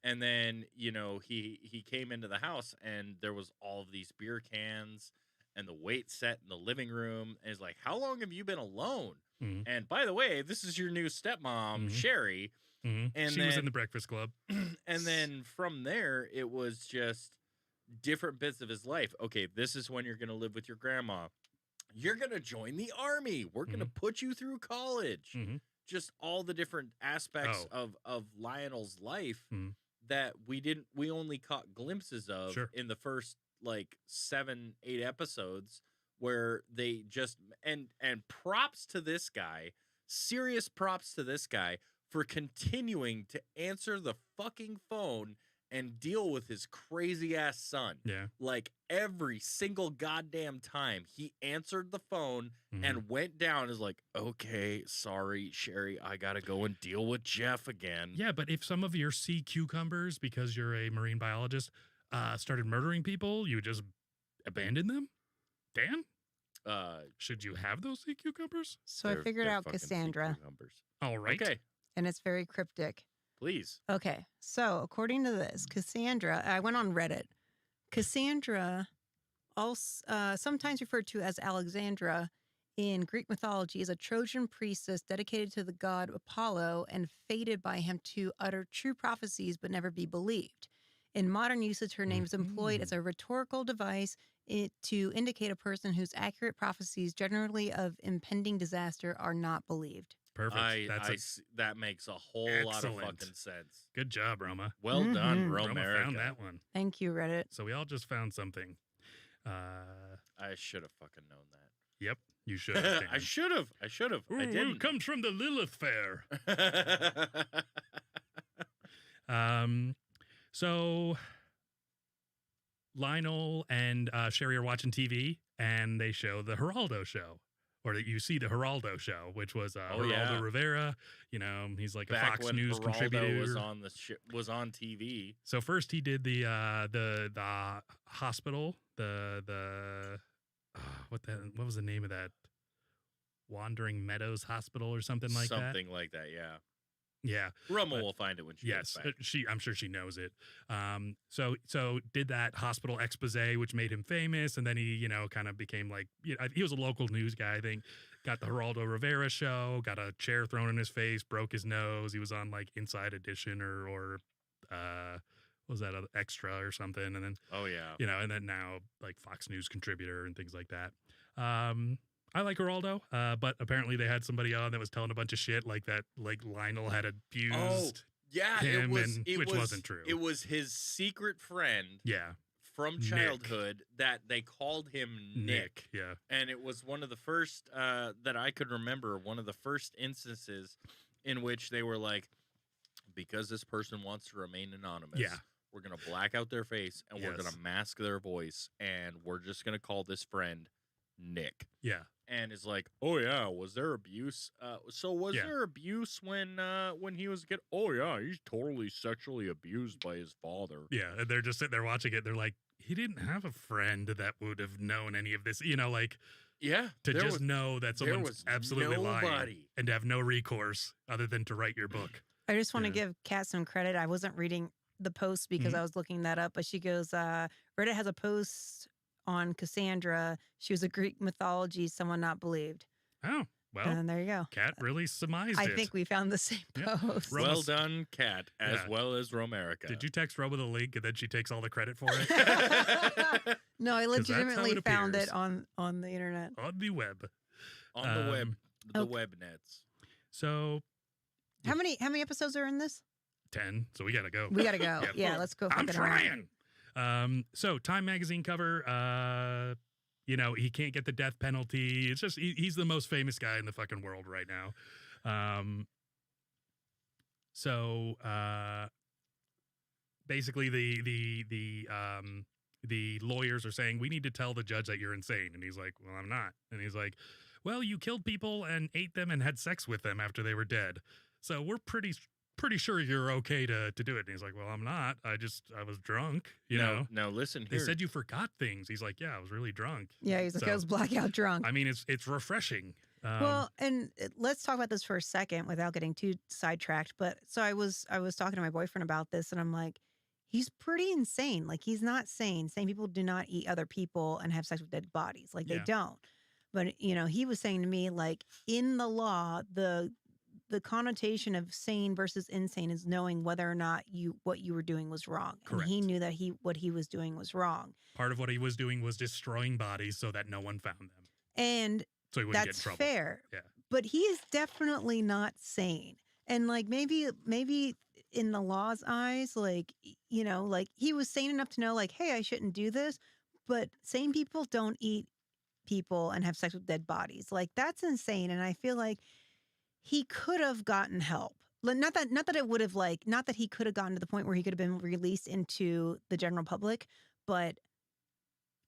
And then, you know, he came into the house and there was all of these beer cans and the weight set in the living room. And he's like, how long have you been alone? Mhm. And by the way, this is your new stepmom, Mhm. Sherry. And she was in the Breakfast Club. And then from there, it was just different bits of his life. Okay, this is when you're going to live with your grandma. You're going to join the army. We're going to put you through college. Just all the different aspects of Lionel's life that we only caught glimpses of in the first like 7-8 episodes, where they just, and props to this guy, serious props to this guy for continuing to answer the fucking phone and deal with his crazy ass son. Yeah. Like every single goddamn time he answered the phone and went down, is like, okay, sorry, Sherry, I gotta go and deal with Jeff again. Yeah, but if some of your sea cucumbers, because you're a marine biologist, started murdering people, you would just abandon them? Dan? Should you have those sea cucumbers? So I figured out Cassandra. All right. Okay. And it's very cryptic. Please. Okay. So according to this, Cassandra, I went on Reddit. Cassandra, also sometimes referred to as Alexandra in Greek mythology, is a Trojan priestess dedicated to the god Apollo and fated by him to utter true prophecies but never be believed. In modern usage, her name is employed as a rhetorical device to indicate a person whose accurate prophecies, generally of impending disaster, are not believed. Perfect. That makes a whole lot of fucking sense. Good job, Roma. Well done, Roma. Roma found that one. Thank you, Reddit. So we all just found something. I should have fucking known that. Yep, you should have. I should have. I didn't. It comes from the Lilith Fair. So Lionel and Sherry are watching TV, and they show the Geraldo show. Or that you see the Geraldo show, which was Geraldo Rivera. You know, he's like Back a Fox when News Geraldo contributor. was on TV. So first he did the hospital, what was the name of that? Wandering Meadows Hospital or something like that. Something like that, yeah. Yeah, Roma will find it when she gets back. I'm sure she knows it. So did that hospital expose, which made him famous, and then he, kind of became like, he was a local news guy. I think got the Geraldo Rivera show, got a chair thrown in his face, broke his nose. He was on like Inside Edition or what was that, Extra or something, and then and then now like Fox News contributor and things like that. I like Geraldo, but apparently they had somebody on that was telling a bunch of shit like that, like Lionel had abused him, which wasn't true. It was his secret friend from childhood that they called him Nick. Yeah. And it was one of the first that I could remember, one of the first instances in which they were like, because this person wants to remain anonymous, we're going to black out their face and we're going to mask their voice, and we're just going to call this friend Nick. Yeah. And it's like, oh yeah, was there abuse? Was there abuse when he was a kid? Oh yeah, he's totally sexually abused by his father. Yeah, and they're just sitting there watching it. They're like, he didn't have a friend that would have known any of this. To just know that someone's absolutely lying and to have no recourse other than to write your book. I just want to give Kat some credit. I wasn't reading the post because I was looking that up, but she goes, Reddit has a post on Cassandra. She was a Greek mythology, someone not believed. Oh, well. And there you go. Kat really surmised I it. think we found the same post. Well done, Kat, as well as Romerica. Did you text Roma the link and then she takes all the credit for it? No, I legitimately found it on the internet. On the web. On the web. The web nets. So. How many episodes are in this? 10. So we got to go. We got to go. Yeah, let's go. I'm trying. So Time magazine cover, he can't get the death penalty. It's just, he's the most famous guy in the fucking world right now. Basically the lawyers are saying, we need to tell the judge that you're insane. And he's like, well, I'm not. And he's like, well, you killed people and ate them and had sex with them after they were dead. So we're pretty sure you're okay to do it. And he's like, well, I'm not. I was drunk, you know. No, listen here. They said you forgot things. He's like, yeah, I was really drunk. Yeah, he's like, I was blackout drunk. I mean, it's refreshing. Let's talk about this for a second without getting too sidetracked. But so I was talking to my boyfriend about this, and I'm like, he's pretty insane. Like, he's not sane. Sane people do not eat other people and have sex with dead bodies. Like, they don't. But, you know, he was saying to me, like, in the law, the connotation of sane versus insane is knowing whether or not what you were doing was wrong. Correct. And he knew that what he was doing was wrong. Part of what he was doing was destroying bodies so that no one found them. And so he wouldn't get in trouble. That's fair. Yeah. But he is definitely not sane. And like maybe in the law's eyes, like, you know, like he was sane enough to know like, hey, I shouldn't do this. But sane people don't eat people and have sex with dead bodies. Like, that's insane. And I feel like he could have gotten help. Not that it would have not that he could have gotten to the point where he could have been released into the general public, but.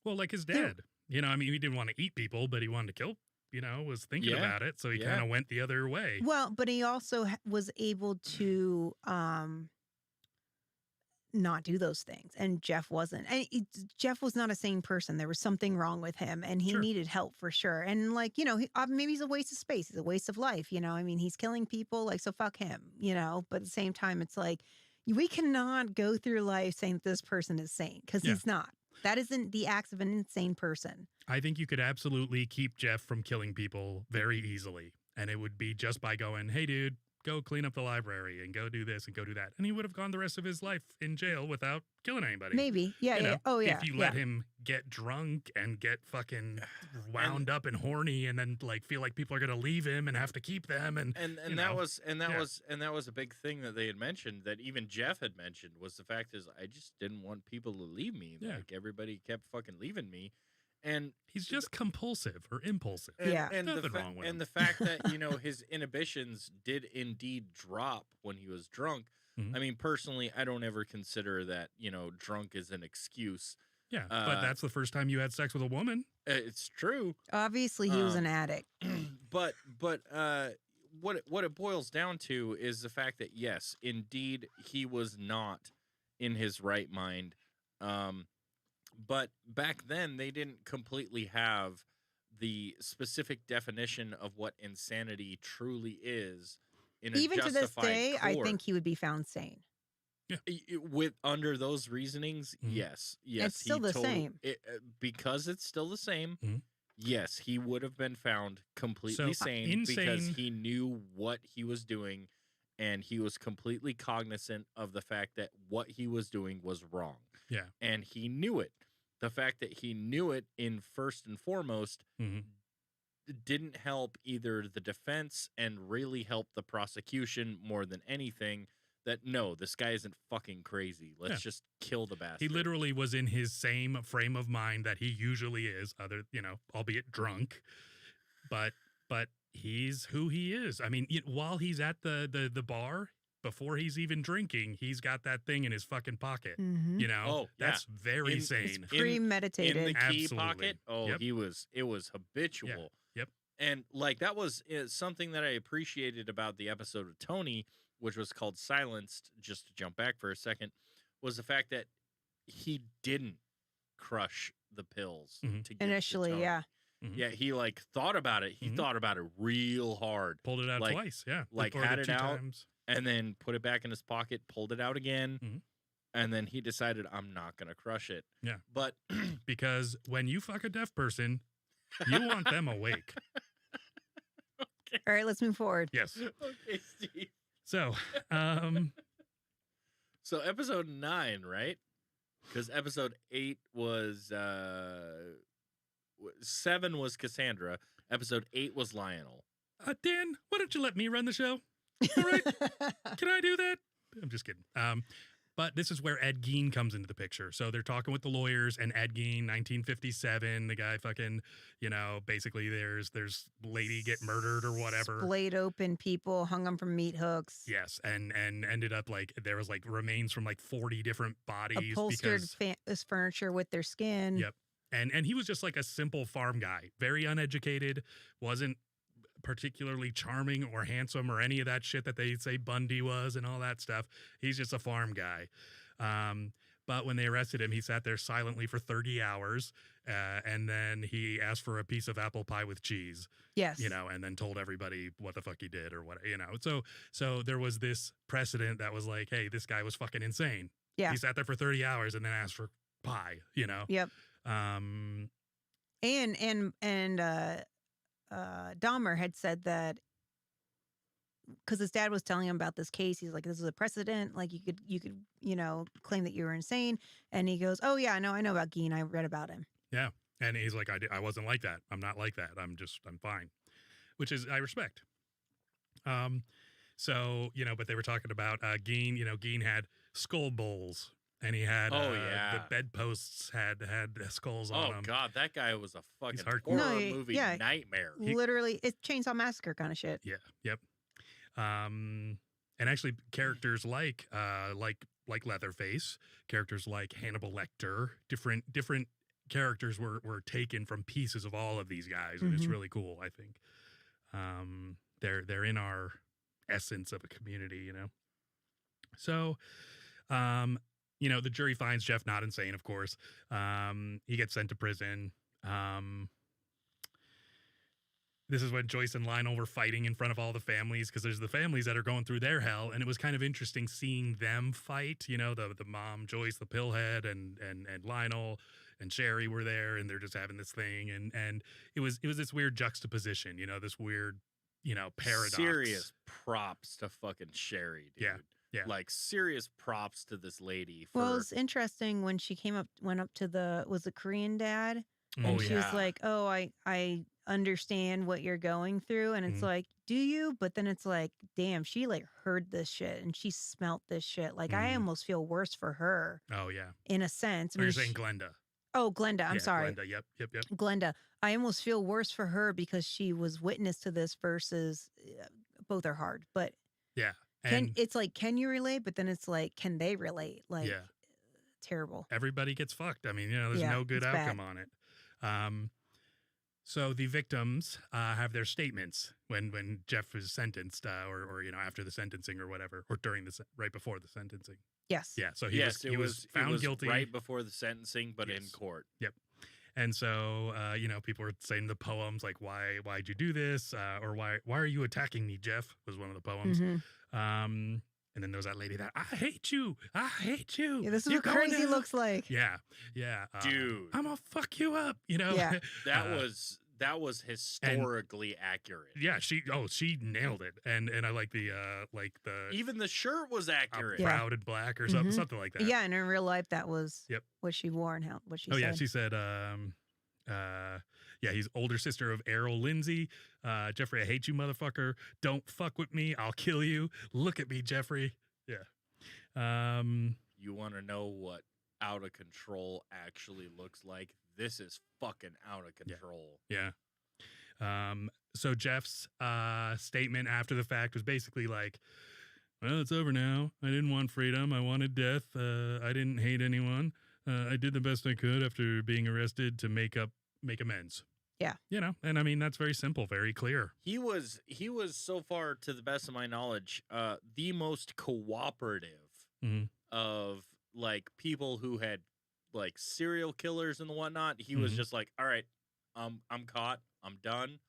Well, like his dad, you know, I mean, he didn't want to eat people, but he wanted to kill, you know, was thinking about it. So he kind of went the other way. Well, but he also was able to not do those things. And Jeff wasn't. And Jeff was not a sane person. There was something wrong with him and he needed help for sure. And like, you know, maybe he's a waste of space. He's a waste of life. You know, I mean, he's killing people. Like, so fuck him, you know, but at the same time, it's like, we cannot go through life saying that this person is sane because he's not. That isn't the acts of an insane person. I think you could absolutely keep Jeff from killing people very easily. And it would be just by going, hey, dude, go clean up the library and go do this and go do that. And he would have gone the rest of his life in jail without killing anybody. Maybe. Yeah. You know, Oh, yeah. If you let him get drunk and get fucking wound up and horny and then like feel like people are going to leave him and have to keep them. And that was a big thing that they had mentioned, that even Jeff had mentioned, was the fact is I just didn't want people to leave me. Like, everybody kept fucking leaving me. And he's just compulsive or impulsive. And nothing wrong with him. And the fact that, you know, his inhibitions did indeed drop when he was drunk. I mean, personally, I don't ever consider that, you know, drunk is an excuse. Yeah, but that's the first time you had sex with a woman. It's true. Obviously, he was an addict. But what it boils down to is the fact that, yes, indeed, he was not in his right mind. But back then, they didn't completely have the specific definition of what insanity truly is. Even to this day, I think he would be found sane. Yeah. With under those reasonings, yes, it's still the same. Because it's still the same. Yes, he would have been found completely sane because he knew what he was doing, and he was completely cognizant of the fact that what he was doing was wrong. Yeah, and he knew it. The fact that he knew it in first and foremost didn't help either the defense and really helped the prosecution more than anything. That no, this guy isn't fucking crazy. Let's just kill the bastard. He literally was in his same frame of mind that he usually is, albeit drunk, but he's who he is. I mean, while he's at the bar, before he's even drinking, he's got that thing in his fucking pocket. You know, that's very sane. It's premeditated. In the key pocket. Oh, it was habitual. Yep. And like that was something that I appreciated about the episode of Tony, which was called Silenced, just to jump back for a second, was the fact that he didn't crush the pills to get initially, to Tony. Yeah, he like thought about it. He thought about it real hard. Pulled it out twice, Like had it out and then put it back in his pocket, pulled it out again, and then he decided, I'm not going to crush it. Yeah. But because when you fuck a deaf person, you want them awake. Okay. All right, let's move forward. Yes. Okay, Steve. So, so episode 9, right? Because episode 8 was 7 was Cassandra. Episode 8 was Lionel. Dan, why don't you let me run the show? All right, can I do that? I'm just kidding. But this is where Ed Gein comes into the picture. So they're talking with the lawyers, and Ed Gein, 1957, the guy fucking, basically there's lady get murdered or whatever. Splayed open people, hung them from meat hooks. Yes, and ended up there was remains from 40 different bodies. Upholstered furniture with their skin. Yep. And he was just a simple farm guy, very uneducated, wasn't particularly charming or handsome or any of that shit that they say Bundy was and all that stuff. He's just a farm guy. But when they arrested him, he sat there silently for 30 hours. And then he asked for a piece of apple pie with cheese. Yes. And then told everybody what the fuck he did or what, So there was this precedent that was hey, this guy was fucking insane. Yeah. He sat there for 30 hours and then asked for pie, you know? Yep. Um, And Dahmer had said that because his dad was telling him about this case, he's like, "This is a precedent. Like you could claim that you were insane." And he goes, "Oh yeah, I know about Geen. I read about him." yeah. And he's like, I wasn't like that. I'm not like that. I'm fine, which is, I respect. So, but they were talking about Geen, Geen had skull bowls and he had the bedposts had skulls on them. Oh God, that guy was a fucking hardcore. horror movie nightmare. Literally, it's Chainsaw Massacre kind of shit. Yeah. Yep. And actually characters like Leatherface, characters like Hannibal Lecter, different characters were taken from pieces of all of these guys, and it's really cool, I think. They're in our essence of a community, So, the jury finds Jeff not insane, of course. He gets sent to prison. This is when Joyce and Lionel were fighting in front of all the families, because there's the families that are going through their hell, and it was kind of interesting seeing them fight. The mom, Joyce, the pillhead, and Lionel and Sherry were there, and they're just having this thing, and it was this weird juxtaposition, this weird, paradox. Serious props to fucking Sherry, dude. Yeah. Like serious props to this lady. Well, it's interesting when she went up to the Korean dad, and she was like, "Oh, I understand what you're going through," and it's like, do you? But then it's like, damn, she like heard this shit and she smelt this shit. Like I almost feel worse for her. Oh yeah, in a sense. You're saying Glenda. Oh, Glenda. I'm sorry. Glenda. Yep. Glenda. I almost feel worse for her because she was witness to this versus both are hard. But yeah, it's like, can you relate? But then it's like, can they relate? Like, terrible. Everybody gets fucked. I mean, there's no good outcome on it. So the victims have their statements when Jeff is sentenced, or after the sentencing or whatever, or right before the sentencing. Yes. Yeah. So he was found guilty right before the sentencing, but in court. Yep. And so people were saying the poems like, why'd you do this, or why are you attacking me, Jeff? Was one of the poems. And then there was that lady that, I hate you. Yeah, this is what crazy looks like. Yeah. Dude. I'm going to fuck you up, Yeah. That was historically accurate. Yeah, she nailed it. And I like the even the shirt was accurate. Proud and black or something like that. Yeah, and in real life that was what she wore and what she said. Oh yeah, she said he's older sister of Errol Lindsay. Jeffrey, I hate you, motherfucker. Don't fuck with me. I'll kill you. Look at me, Jeffrey. Yeah. You want to know what out of control actually looks like? This is fucking out of control. Yeah. So Jeff's statement after the fact was basically like, well, it's over now. I didn't want freedom. I wanted death. I didn't hate anyone. I did the best I could after being arrested to make amends. Yeah. And I mean, that's very simple, very clear. He was so far, to the best of my knowledge, the most cooperative of like people who had like serial killers and whatnot. He was just like, all right, I'm caught. I'm done.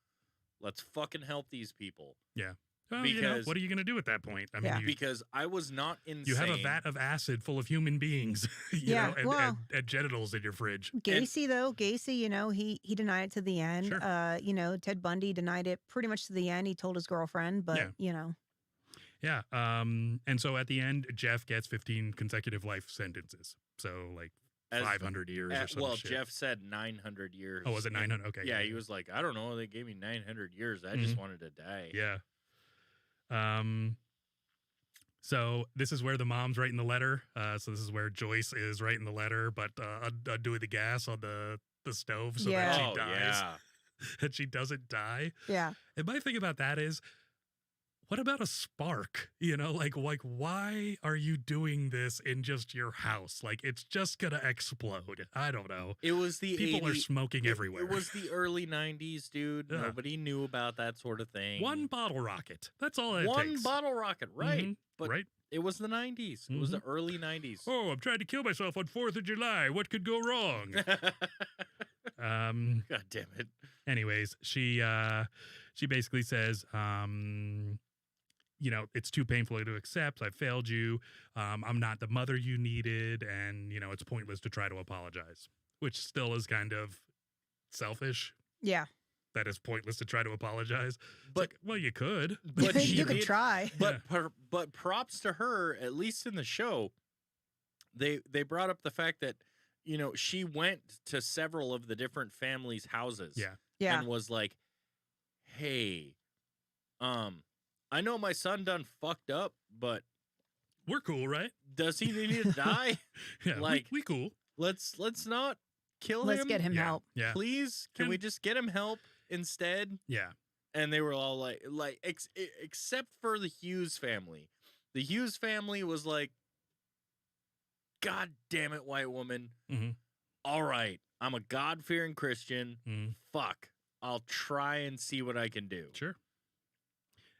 Let's fucking help these people. Yeah. Well, because what are you going to do at that point? I mean, because I was not insane. You have a vat of acid full of human beings, and genitals in your fridge. Gacy, he denied it to the end. Sure. Ted Bundy denied it pretty much to the end. He told his girlfriend, but Yeah. And so at the end, Jeff gets 15 consecutive life sentences. So like 500 years or something. Well, Jeff said 900 years. Oh, was it 900? Okay. Yeah, he was like, I don't know. They gave me 900 years. I just wanted to die. Yeah. So this is where the mom's writing the letter. So this is where Joyce is writing the letter, but doing the gas on the stove so that she dies. Yeah. That she doesn't die. Yeah. And my thing about that is, what about a spark? Like why are you doing this in just your house? Like it's just gonna explode. I don't know. It was the people are smoking everywhere. It was the early 90s, dude. Nobody knew about that sort of thing. One bottle rocket. That's all it takes. One bottle rocket, right? But right. It was the 90s. It was the early 90s. Oh, I'm trying to kill myself on 4th of July. What could go wrong? God damn it. Anyways, she basically says, it's too painful to accept. I failed you. I'm not the mother you needed. And, it's pointless to try to apologize, which still is kind of selfish. Yeah. That is pointless to try to apologize. But well, you could. But you could try. But props to her, at least in the show, they brought up the fact that, she went to several of the different families' houses. Yeah. And was like, hey, I know my son done fucked up, but we're cool, right? Does he need to die? Yeah, like we cool. Let's not kill him. Let's get him help. Yeah. Please, can we just get him help instead? Yeah. And they were all like except for the Hughes family. The Hughes family was like, God damn it, white woman. Mm-hmm. All right, I'm a God-fearing Christian. Mm-hmm. Fuck, I'll try and see what I can do. Sure.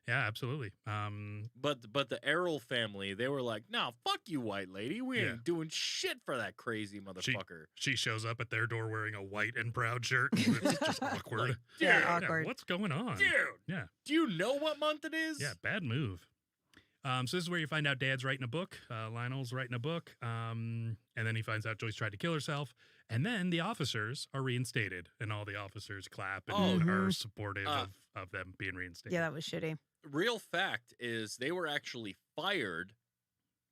Yeah, absolutely. But the Errol family, they were like, no, fuck you, white lady. We ain't doing shit for that crazy motherfucker. She shows up at their door wearing a white and proud shirt. It's just awkward. Like, Awkward. What's going on? Dude. Yeah. Do you know what month it is? Yeah, bad move. So this is where you find out Dad's writing a book. Lionel's writing a book. And then he finds out Joyce tried to kill herself. And then the officers are reinstated. And all the officers clap and are supportive of them being reinstated. Yeah, that was shitty. Real fact is they were actually fired.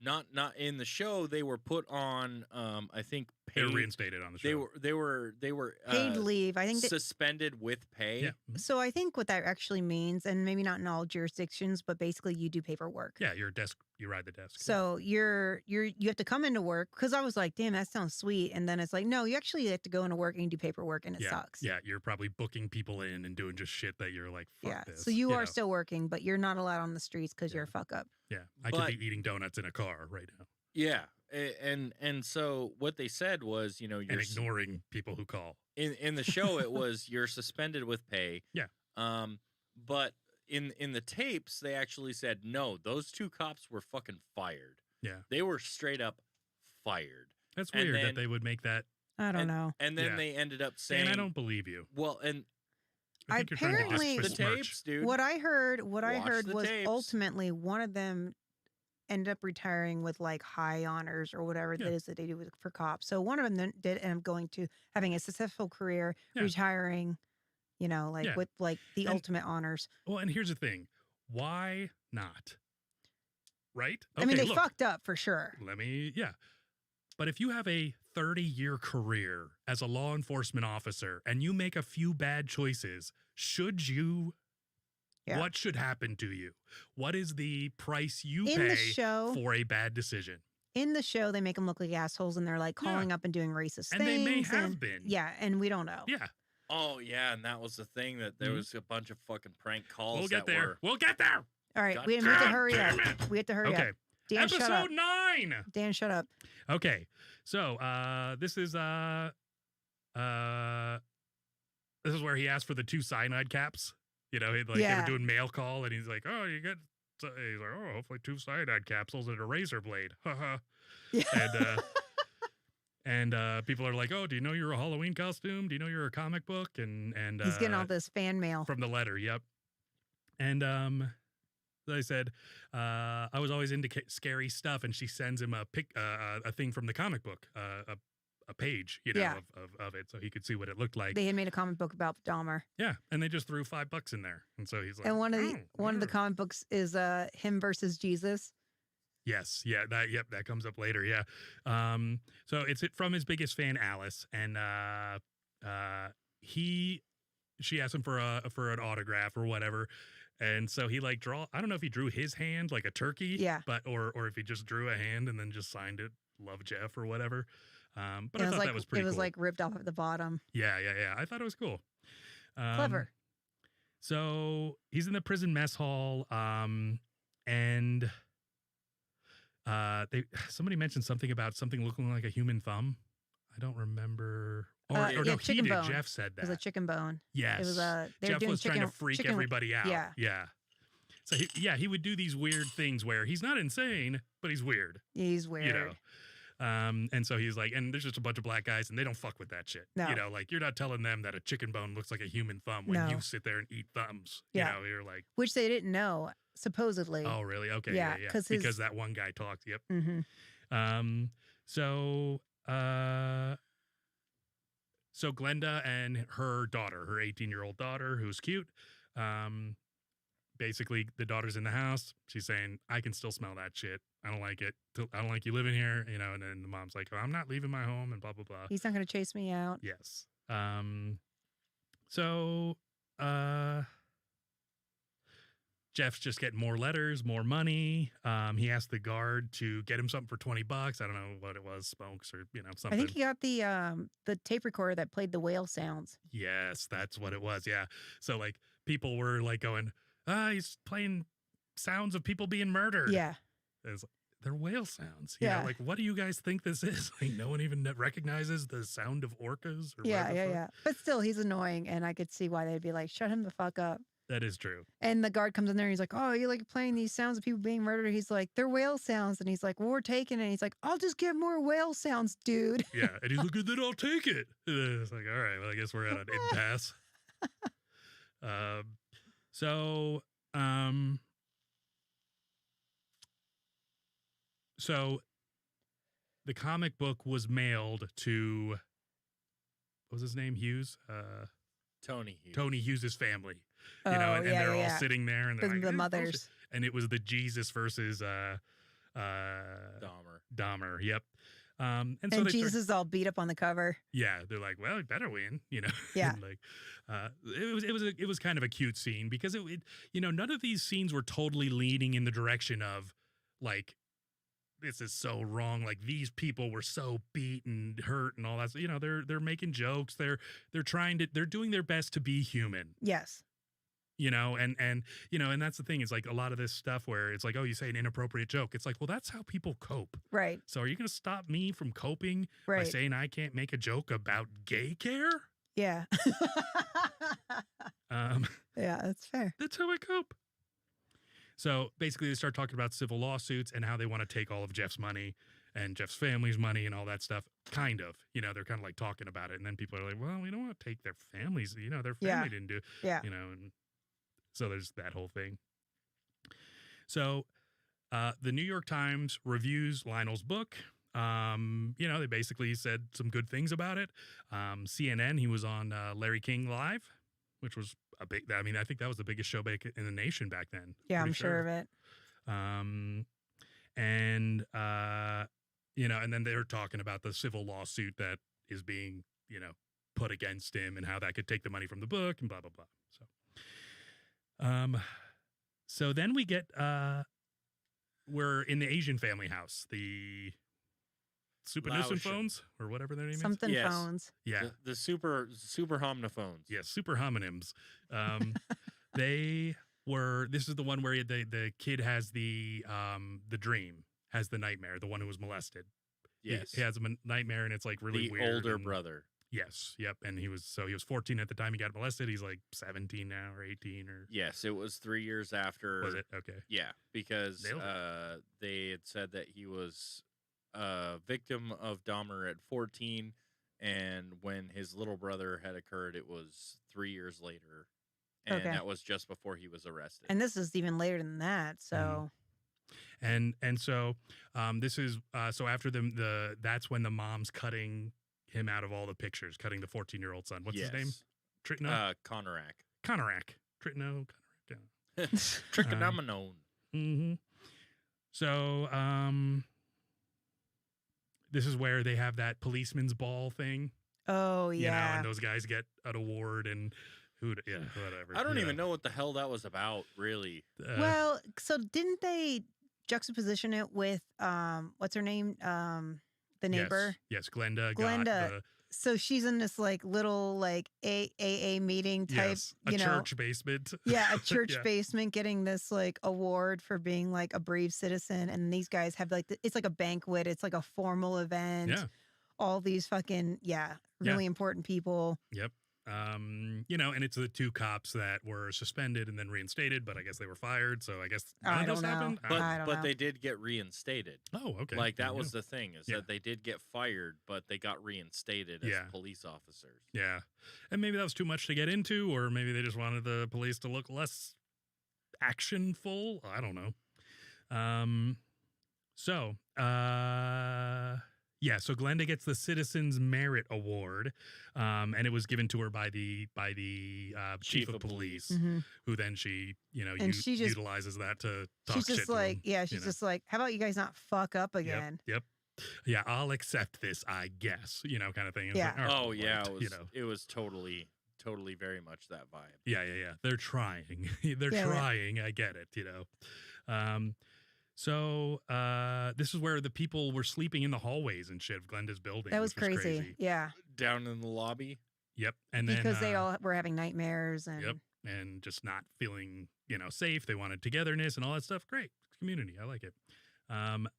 Not in the show. They were put on, I think, paid. They were reinstated on the show. They were Paid leave. I think suspended with pay. Yeah. So I think what that actually means, and maybe not in all jurisdictions, but basically you do paperwork. Yeah, you ride the desk. So you have to come into work, because I was like, damn, that sounds sweet. And then it's like, no, you actually have to go into work and you do paperwork, and it sucks. Yeah, you're probably booking people in and doing just shit that you're like, fuck this. So you are still working, but you're not allowed on the streets because you're a fuck up. Yeah, I could be eating donuts in a car right now. Yeah, and so what they said was, you're and ignoring people who call. In the show, it was you're suspended with pay. Yeah. But in the tapes, they actually said no. Those two cops were fucking fired. Yeah. They were straight up fired. That's weird that they would make that. I don't know. And then they ended up saying, and I don't believe you. Well, and I think you're trying to apparently the besmirch. tapes, dude. What I heard Watch the was tapes. ultimately one of them ended up retiring with like high honors or whatever it is that they do for cops. So one of them then did end up going to having a successful career, retiring, with like the ultimate honors. Well, and here's the thing. Why not? Right? Okay, I mean, they fucked up for sure. But if you have a 30-year career as a law enforcement officer and you make a few bad choices, should you? Yeah. What should happen to you? What is the price you pay for a bad decision? In the show, they make them look like assholes, and they're like calling up and doing racist things. And they may have been. Yeah, and we don't know. Yeah. Oh, yeah, and that was the thing, that there was a bunch of fucking prank calls. We'll get there. We'll get there. All right, we have to hurry up. We have to hurry up. Okay. Dan, Episode shut up. 9. Dan, shut up. Okay, so this is where he asked for the 2 cyanide caps. They were doing mail call, and he's like, "Oh, you get." He's like, "Oh, hopefully 2 cyanide capsules and a razor blade." Haha. And people are like, "Oh, do you know you're a Halloween costume? Do you know you're a comic book?" And he's getting all this fan mail from the letter. Yep. And I said, I was always into scary stuff, and she sends him a thing from the comic book, a page, of it, so he could see what it looked like. They had made a comic book about Dahmer. Yeah, and they just threw $5 in there, and so he's like, and one of the comic books is him versus Jesus. Yes, yeah, that comes up later. Yeah, so it's from his biggest fan, Alice, and she asked him for an autograph or whatever. And so he I don't know if he drew his hand like a turkey, or if he just drew a hand and then just signed it, Love Jeff or whatever. But I thought that was pretty cool. It was ripped off at the bottom. Yeah. I thought it was cool. Clever. So he's in the prison mess hall, and somebody mentioned something about something looking like a human thumb. I don't remember. Or no, he did. Bone. Jeff said that. It was a chicken bone. Yes. It was Jeff was trying to freak everybody out. Yeah. So he would do these weird things where he's not insane, but he's weird. He's weird. And so he's like, and there's just a bunch of black guys, and they don't fuck with that shit. No. You're not telling them that a chicken bone looks like a human thumb when you sit there and eat thumbs. Yeah. You're like, which they didn't know. supposedly. Oh, really? Okay. Yeah, Yeah. 'cause Because that one guy talked. Yep. Mm-hmm. So Glenda and her daughter, her 18-year-old daughter, who's cute, basically the daughter's in the house. She's saying, I can still smell that shit. I don't like it. I don't like you living here, you know, and then the mom's like, oh, I'm not leaving my home and blah, blah, blah. He's not going to chase me out. Yes. So Jeff's just getting more letters, more money. He asked the guard to get him something for $20. I don't know what it was, smokes or, you know, something. I think he got the tape recorder that played the whale sounds. Yes, that's what it was. Yeah. So like people were like going, he's playing sounds of people being murdered. Yeah. It's like, they're whale sounds. You know, like, what do you guys think this is? Like, no one even recognizes the sound of orcas. Or yeah. But still, he's annoying, and I could see why they'd be like, shut him the fuck up. That is true. And the guard comes in there and he's like, oh, you like playing these sounds of people being murdered? He's like, they're whale sounds. And he's like, well, we're taking it. And he's like, I'll just get more whale sounds, dude. Yeah. And he's like, then I'll take it. And it's like, all right, well, I guess we're at an impasse. So the comic book was mailed to, what was his name? Hughes? Tony Hughes. Tony Hughes' family. You know, and they're all sitting there and they're like, the mothers. Bullshit. And it was the Jesus versus Dahmer. Yep. And Jesus is all beat up on the cover. Yeah, they're like, well, he better win, you know. Yeah. Like, it was kind of a cute scene because it you know, none of these scenes were totally leaning in the direction of like, this is so wrong. Like, these people were so beat and hurt and all that. So, you know, they're making jokes. They're doing their best to be human. Yes. You know, and you know, and that's the thing. It's like a lot of this stuff where it's like, oh, you say an inappropriate joke. It's like, well, that's how people cope. Right. So are you going to stop me from coping by saying I can't make a joke about gay care? Yeah. Yeah, that's fair. That's how I cope. So basically they start talking about civil lawsuits and how they want to take all of Jeff's money and Jeff's family's money and all that stuff. Kind of, you know, they're kind of like talking about it. And then people are like, well, we don't want to take their families. You know, their family didn't do, you know, and so there's that whole thing. So the New York Times reviews Lionel's book. You know, they basically said some good things about it. CNN, he was on Larry King Live, which was a big, I mean, I think that was the biggest show back in the nation back then. Yeah, I'm sure of it. And, you know, and then they're talking about the civil lawsuit that is being, you know, put against him and how that could take the money from the book and blah, blah, blah. So then we get, we're in the Asian family house, the Super Newsom phones or whatever their name Something is. phones. Yeah. The super homophones. Yes. Super homonyms. This is the one where the kid has the dream, has the nightmare, the one who was molested. Yes. He has a nightmare and it's like really weird. The older brother. Yes. Yep. And he was 14 at the time he got molested. He's like 17 now or 18 or. Yes. It was 3 years after. Was it? Okay. Yeah. Because they had said that he was a victim of Dahmer at 14. And when his little brother had occurred, it was 3 years later. And that was just before he was arrested. And this is even later than that. So. And so this is so after that's when the mom's cutting him out of all the pictures, cutting the 14-year-old son. What's his name? Tritno? Conorak. Tritno. Trichinomenon. Mm-hmm. So this is where they have that policeman's ball thing. Oh, yeah. You know, and those guys get an award and whatever. I don't even know what the hell that was about, really. Well, so didn't they juxtaposition it with, what's her name? The neighbor? Yes, Glenda. So she's in this like little like AA meeting type, church basement. Yeah, a church basement getting this like award for being like a brave citizen. And these guys have like, it's like a banquet. It's like a formal event. Yeah. All these fucking, really important people. Yep. You know, and it's the two cops that were suspended and then reinstated, but I guess they were fired. So I guess I don't know. happened. But they did get reinstated. Oh, okay. Like that was the thing is that they did get fired, but they got reinstated as police officers. Yeah. And maybe that was too much to get into, or maybe they just wanted the police to look less actionful. I don't know. So Glenda gets the Citizens Merit Award, and it was given to her by the chief of police, who then she utilizes that to talk she's shit just to like, him, she's just like, how about you guys not fuck up again? Yep. Yeah, I'll accept this, I guess, kind of thing. It's Yeah. like, Oh yeah, right, it was totally very much that vibe. Yeah. They're trying. They're trying. I get it, So this is where the people were sleeping in the hallways and shit of Glenda's building. That was which crazy. Yeah. Down in the lobby. Yep. And because then, they all were having nightmares and Yep. And just not feeling, safe. They wanted togetherness and all that stuff. Great. It's community. I like it.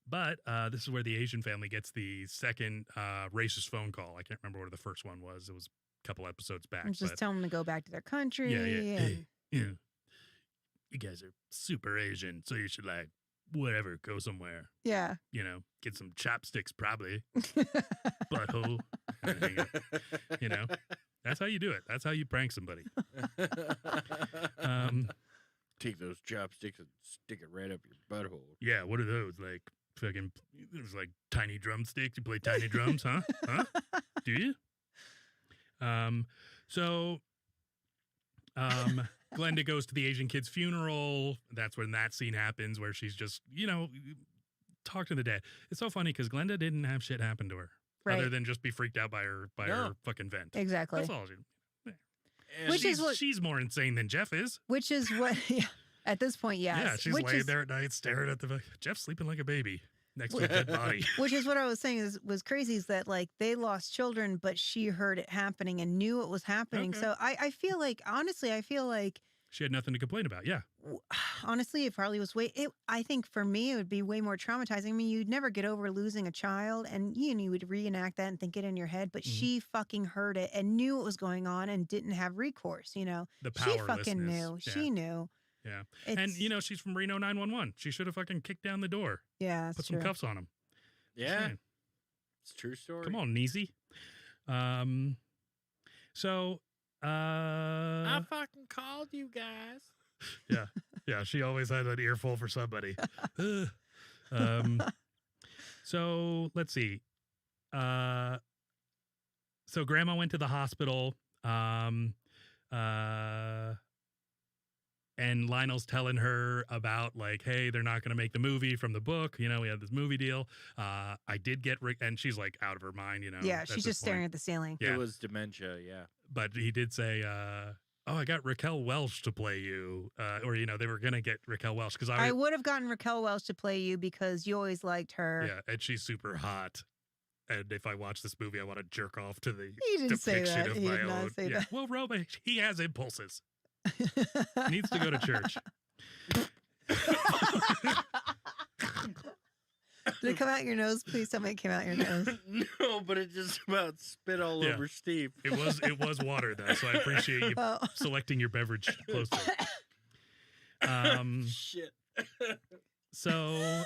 But this is where the Asian family gets the second racist phone call. I can't remember what the first one was. It was a couple episodes back. just tell them to go back to their country. Yeah. And You guys are super Asian, so you should whatever, go somewhere. Yeah. Get some chopsticks probably. Butthole. That's how you do it. That's how you prank somebody. Take those chopsticks and stick it right up your butthole. Yeah, what are those? Like fucking, it was like tiny drumsticks. You play tiny drums, huh? Huh? Do you? Glenda goes to the Asian kid's funeral. That's when that scene happens where she's just, talk to the dad. It's so funny because Glenda didn't have shit happen to her. Right. Other than just be freaked out by her fucking vent. Exactly. That's all she. And She's more insane than Jeff is. Which is what, at this point, yes. Yeah, she's laying there at night staring at Jeff's sleeping like a baby next to a dead body. Which is what I was saying was crazy is that they lost children, but she heard it happening and knew it was happening. Okay. So I feel like, honestly, she had nothing to complain about. Yeah. Honestly, it probably was I think for me, it would be way more traumatizing. I mean, you'd never get over losing a child and you would reenact that and think it in your head, but she fucking heard it and knew what was going on and didn't have recourse, The She fucking knew. Yeah. She knew. Yeah. And, she's from Reno 911. She should have fucking kicked down the door. Yeah, Put some cuffs on him. Yeah. It's a true story. Come on, Neezy. I fucking called you guys. Yeah, she always had an earful for somebody. So let's see. So Grandma went to the hospital. And Lionel's telling her about hey, they're not going to make the movie from the book. We had this movie deal. I did get Rick, and she's out of her mind. Yeah, she's just staring at the ceiling. Yeah. It was dementia. Yeah, but he did say, "Oh, I got Raquel Welch to play you," or they were going to get Raquel Welch because I would have gotten Raquel Welch to play you because you always liked her. Yeah, and she's super hot. And if I watch this movie, I want to jerk off to the He didn't say depiction that. of He my did not own. say that. Well, Roman, he has impulses. Needs to go to church. Did it come out your nose? Please tell me it came out your nose. No, but it just about spit all over Steve. It was water though, so I appreciate you selecting your beverage closely. Shit. So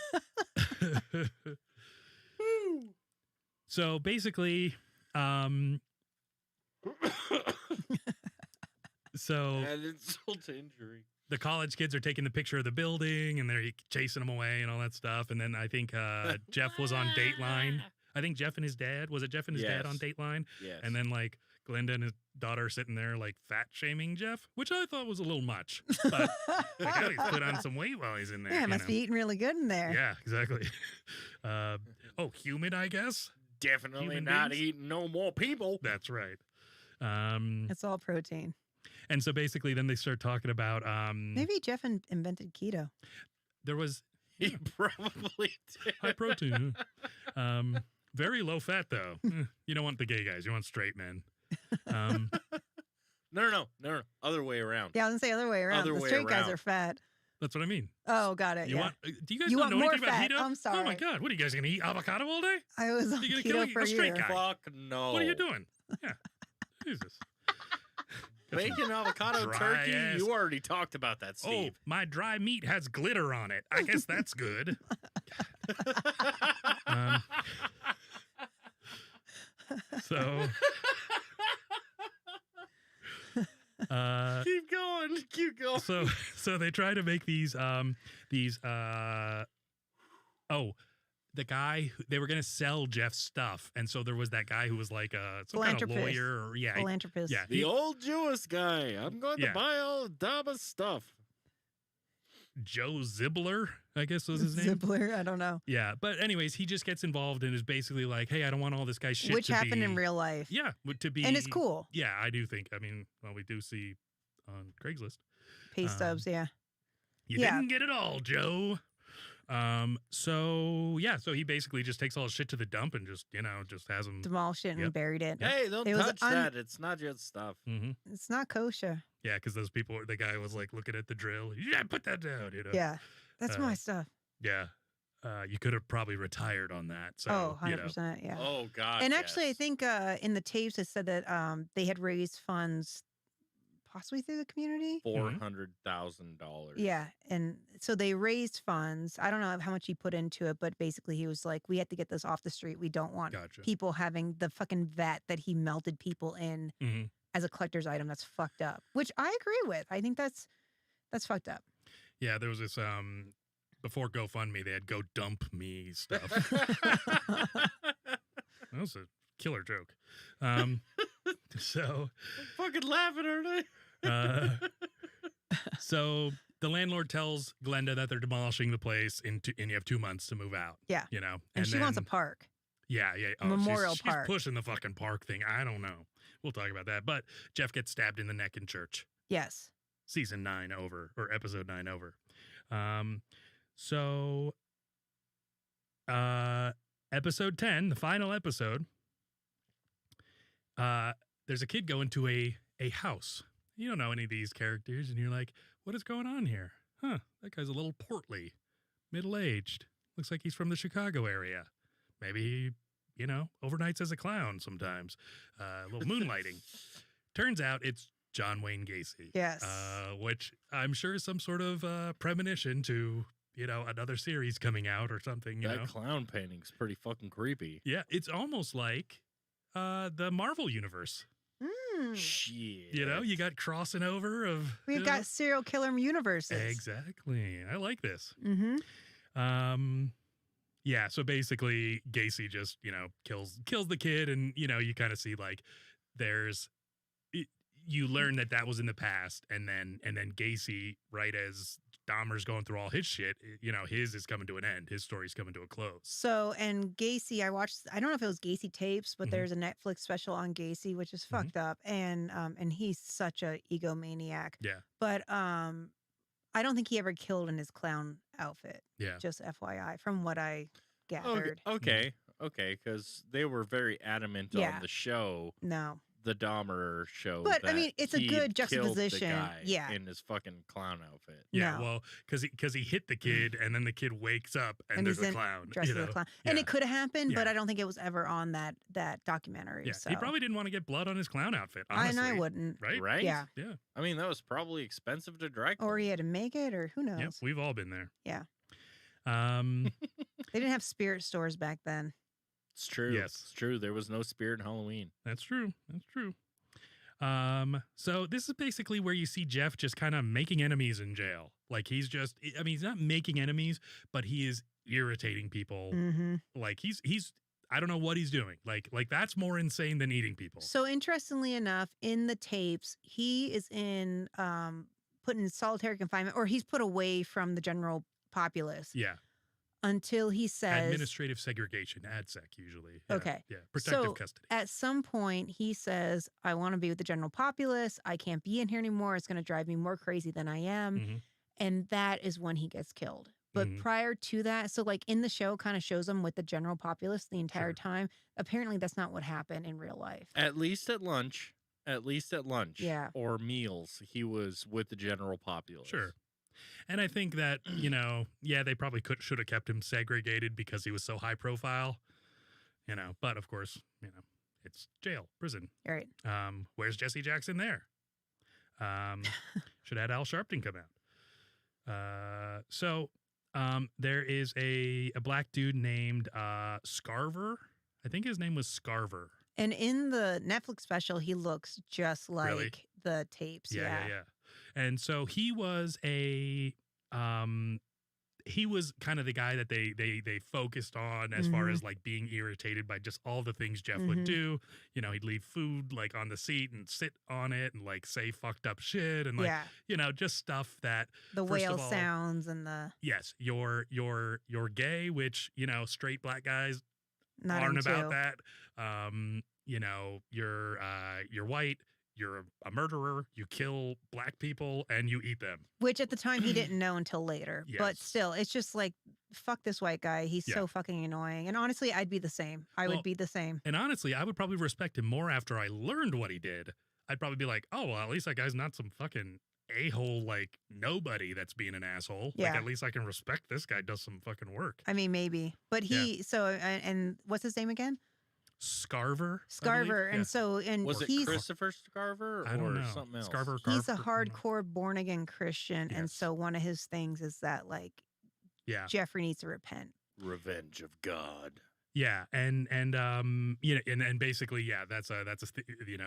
basically, and insult to injury. The college kids are taking the picture of the building and they're chasing them away and all that stuff. And then I think Jeff was on Dateline. I think Jeff and his dad, was it Jeff and his dad on Dateline? Yes. And then Glenda and his daughter are sitting there fat shaming Jeff, which I thought was a little much. But he's put on some weight while he's in there. Yeah, must be eating really good in there. Yeah, exactly. Human, I guess. Definitely Human not beings? eating no more people. That's right. It's all protein. And so basically then they start talking about maybe Jeff invented keto. There was He probably did. high protein. Very low fat though. You don't want the gay guys, you want straight men. No. Other way around. Yeah, I was gonna say other way around. The straight guys are fat. That's what I mean. Oh, got it. Do you guys You not want know more anything fat. about keto? I'm sorry. Oh my god, what are you guys gonna eat avocado all day? I was on You're gonna keto kill for a a straight year. guy. Fuck no. What are you doing? Yeah. Jesus. Bacon, avocado, Dry turkey. ass. You already talked about that, Steve. Oh, my dry meat has glitter on it. I guess that's good. So Keep going. Keep going. So they try to make these the guy they were going to sell Jeff's stuff, and so there was that guy who was like some kind of lawyer or philanthropist. The old Jewish guy. I'm going to buy all Dahmer's stuff. Joe Zibbler, I guess was his name. Zibbler, I don't know. Yeah, but anyways, he just gets involved and is basically like, "Hey, I don't want all this guy's shit." Which happened in real life. Yeah, to be, and it's cool. Yeah, I do think. I mean, well, we do see on Craigslist pay stubs. You didn't get it all, Joe. So he basically just takes all his shit to the dump and just has him demolished it and buried it. Hey, don't touch that. It's not your stuff. Mm-hmm. It's not kosher. Yeah, because those people, the guy was like looking at the drill. Yeah, put that down. Yeah, that's my stuff. Yeah. You could have probably retired on that. So, 100%. Yeah. Oh God. And actually, I think in the tapes it said that they had raised funds possibly through the community. $400,000. Yeah, and so they raised funds. I don't know how much he put into it, but basically he was like, "We have to get this off the street. We don't want people having the fucking vat that he melted people in as a collector's item. That's fucked up." Which I agree with. I think that's fucked up. Yeah, there was this before GoFundMe, they had Go Dump Me stuff. That was a killer joke. So I'm fucking laughing, aren't I? So the landlord tells Glenda that they're demolishing the place and you have 2 months to move out. Yeah. And she wants a park. Yeah. Memorial park. She's pushing the fucking park thing. I don't know. We'll talk about that. But Jeff gets stabbed in the neck in church. Yes. Season 9 over, or episode 9 over. So episode 10, the final episode, there's a kid going to a house. You don't know any of these characters, and you're like, what is going on here? Huh, that guy's a little portly, middle-aged. Looks like he's from the Chicago area. Maybe he, overnights as a clown sometimes. A little moonlighting. Turns out it's John Wayne Gacy. Yes. Which I'm sure is some sort of premonition to, another series coming out or something. That clown painting's pretty fucking creepy. Yeah, it's almost like the Marvel universe. Shit. You got crossing over of... We've got serial killer universes. Exactly. I like this. Mm-hmm. Yeah, so basically Gacy just, kills the kid, and, you kind of see like there's... You learn that was in the past, and then Gacy, right as Dahmer's going through all his shit, his is coming to an end. His story's coming to a close. So, and Gacy, I don't know if it was Gacy tapes, but there's a Netflix special on Gacy, which is fucked up, and he's such a egomaniac. Yeah. But I don't think he ever killed in his clown outfit. Yeah. Just FYI, from what I gathered. Okay, because they were very adamant on the show. No. The Dahmer show. But I mean, it's a good juxtaposition. The guy yeah, in his fucking clown outfit. Yeah, well, because he hit the kid, and then the kid wakes up, and there's a clown dressed as a clown. Yeah. And it could have happened, but I don't think it was ever on that documentary. Yeah, so. He probably didn't want to get blood on his clown outfit. Honestly. And I wouldn't. Right? Yeah. Yeah. I mean, that was probably expensive to dry clean. Or he had to make it, or who knows? Yep, we've all been there. Yeah. They didn't have spirit stores back then. It's true. Yes, it's true. There was no spirit in Halloween. That's true. So this is basically where you see Jeff just kind of making enemies in jail. Like he's not making enemies, but he is irritating people. Mm-hmm. Like he's I don't know what he's doing. Like that's more insane than eating people. So interestingly enough, in the tapes, he is put in solitary confinement, or he's put away from the general populace. Yeah. Until he says administrative segregation, ADSEC usually. Yeah, okay. Yeah. Protective custody. At some point he says, I want to be with the general populace. I can't be in here anymore. It's going to drive me more crazy than I am. Mm-hmm. And that is when he gets killed. But prior to that, so like in the show kind of shows him with the general populace the entire time. Apparently that's not what happened in real life. At least at lunch. Yeah. Or meals, he was with the general populace. Sure. And I think that, they probably should have kept him segregated because he was so high profile, but of course, it's jail, prison. Right. Where's Jesse Jackson there? Should have had Al Sharpton come out. So there is a black dude named Scarver. I think his name was Scarver. And in the Netflix special, he looks just like the tapes. Yeah. And so he was he was kind of the guy that they focused on as far as like being irritated by just all the things Jeff would do. You know, he'd leave food like on the seat and sit on it and like say fucked up shit and like just stuff that the whale sounds and the you're gay, which straight black guys not aren't into. about that. You're white. You're a murderer, you kill black people, and you eat them. Which at the time he didn't know until later. Yes. But still, it's just like, fuck this white guy. He's so fucking annoying. And honestly, I'd be the same. I would be the same. And honestly, I would probably respect him more after I learned what he did. I'd probably be like, oh, well, at least that guy's not some fucking a-hole, like nobody that's being an asshole. Yeah. Like, at least I can respect this guy does some fucking work. I mean, maybe. But and what's his name again? Scarver. And was it Christopher Scarver I don't know. Something else? Scarver. He's a hardcore born again Christian, and so one of his things is that like, Jeffrey needs to repent. Revenge of God. Yeah, and basically, that's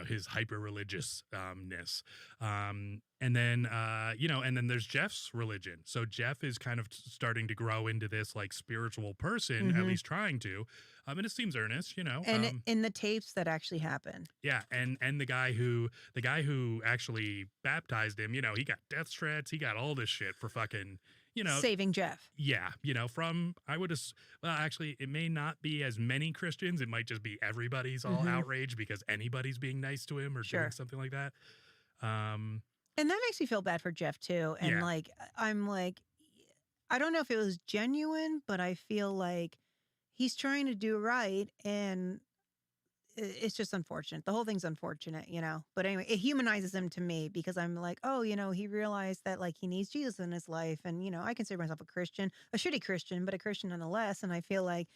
his hyper religiousness, and then and then there's Jeff's religion. So Jeff is kind of starting to grow into this like spiritual person, at least trying to, and it seems earnest, And in the tapes that actually happened. Yeah, and the guy who actually baptized him, he got death threats, he got all this shit for fucking. Saving Jeff. Yeah, actually, it may not be as many Christians. It might just be everybody's all outraged because anybody's being nice to him or doing something like that. And that makes me feel bad for Jeff too. And I'm like, I don't know if it was genuine, but I feel like he's trying to do right, and it's just unfortunate. The whole thing's unfortunate, But anyway, it humanizes him to me because I'm like, oh, he realized that like he needs Jesus in his life. And, I consider myself a Christian, a shitty Christian, but a Christian nonetheless. And I feel like,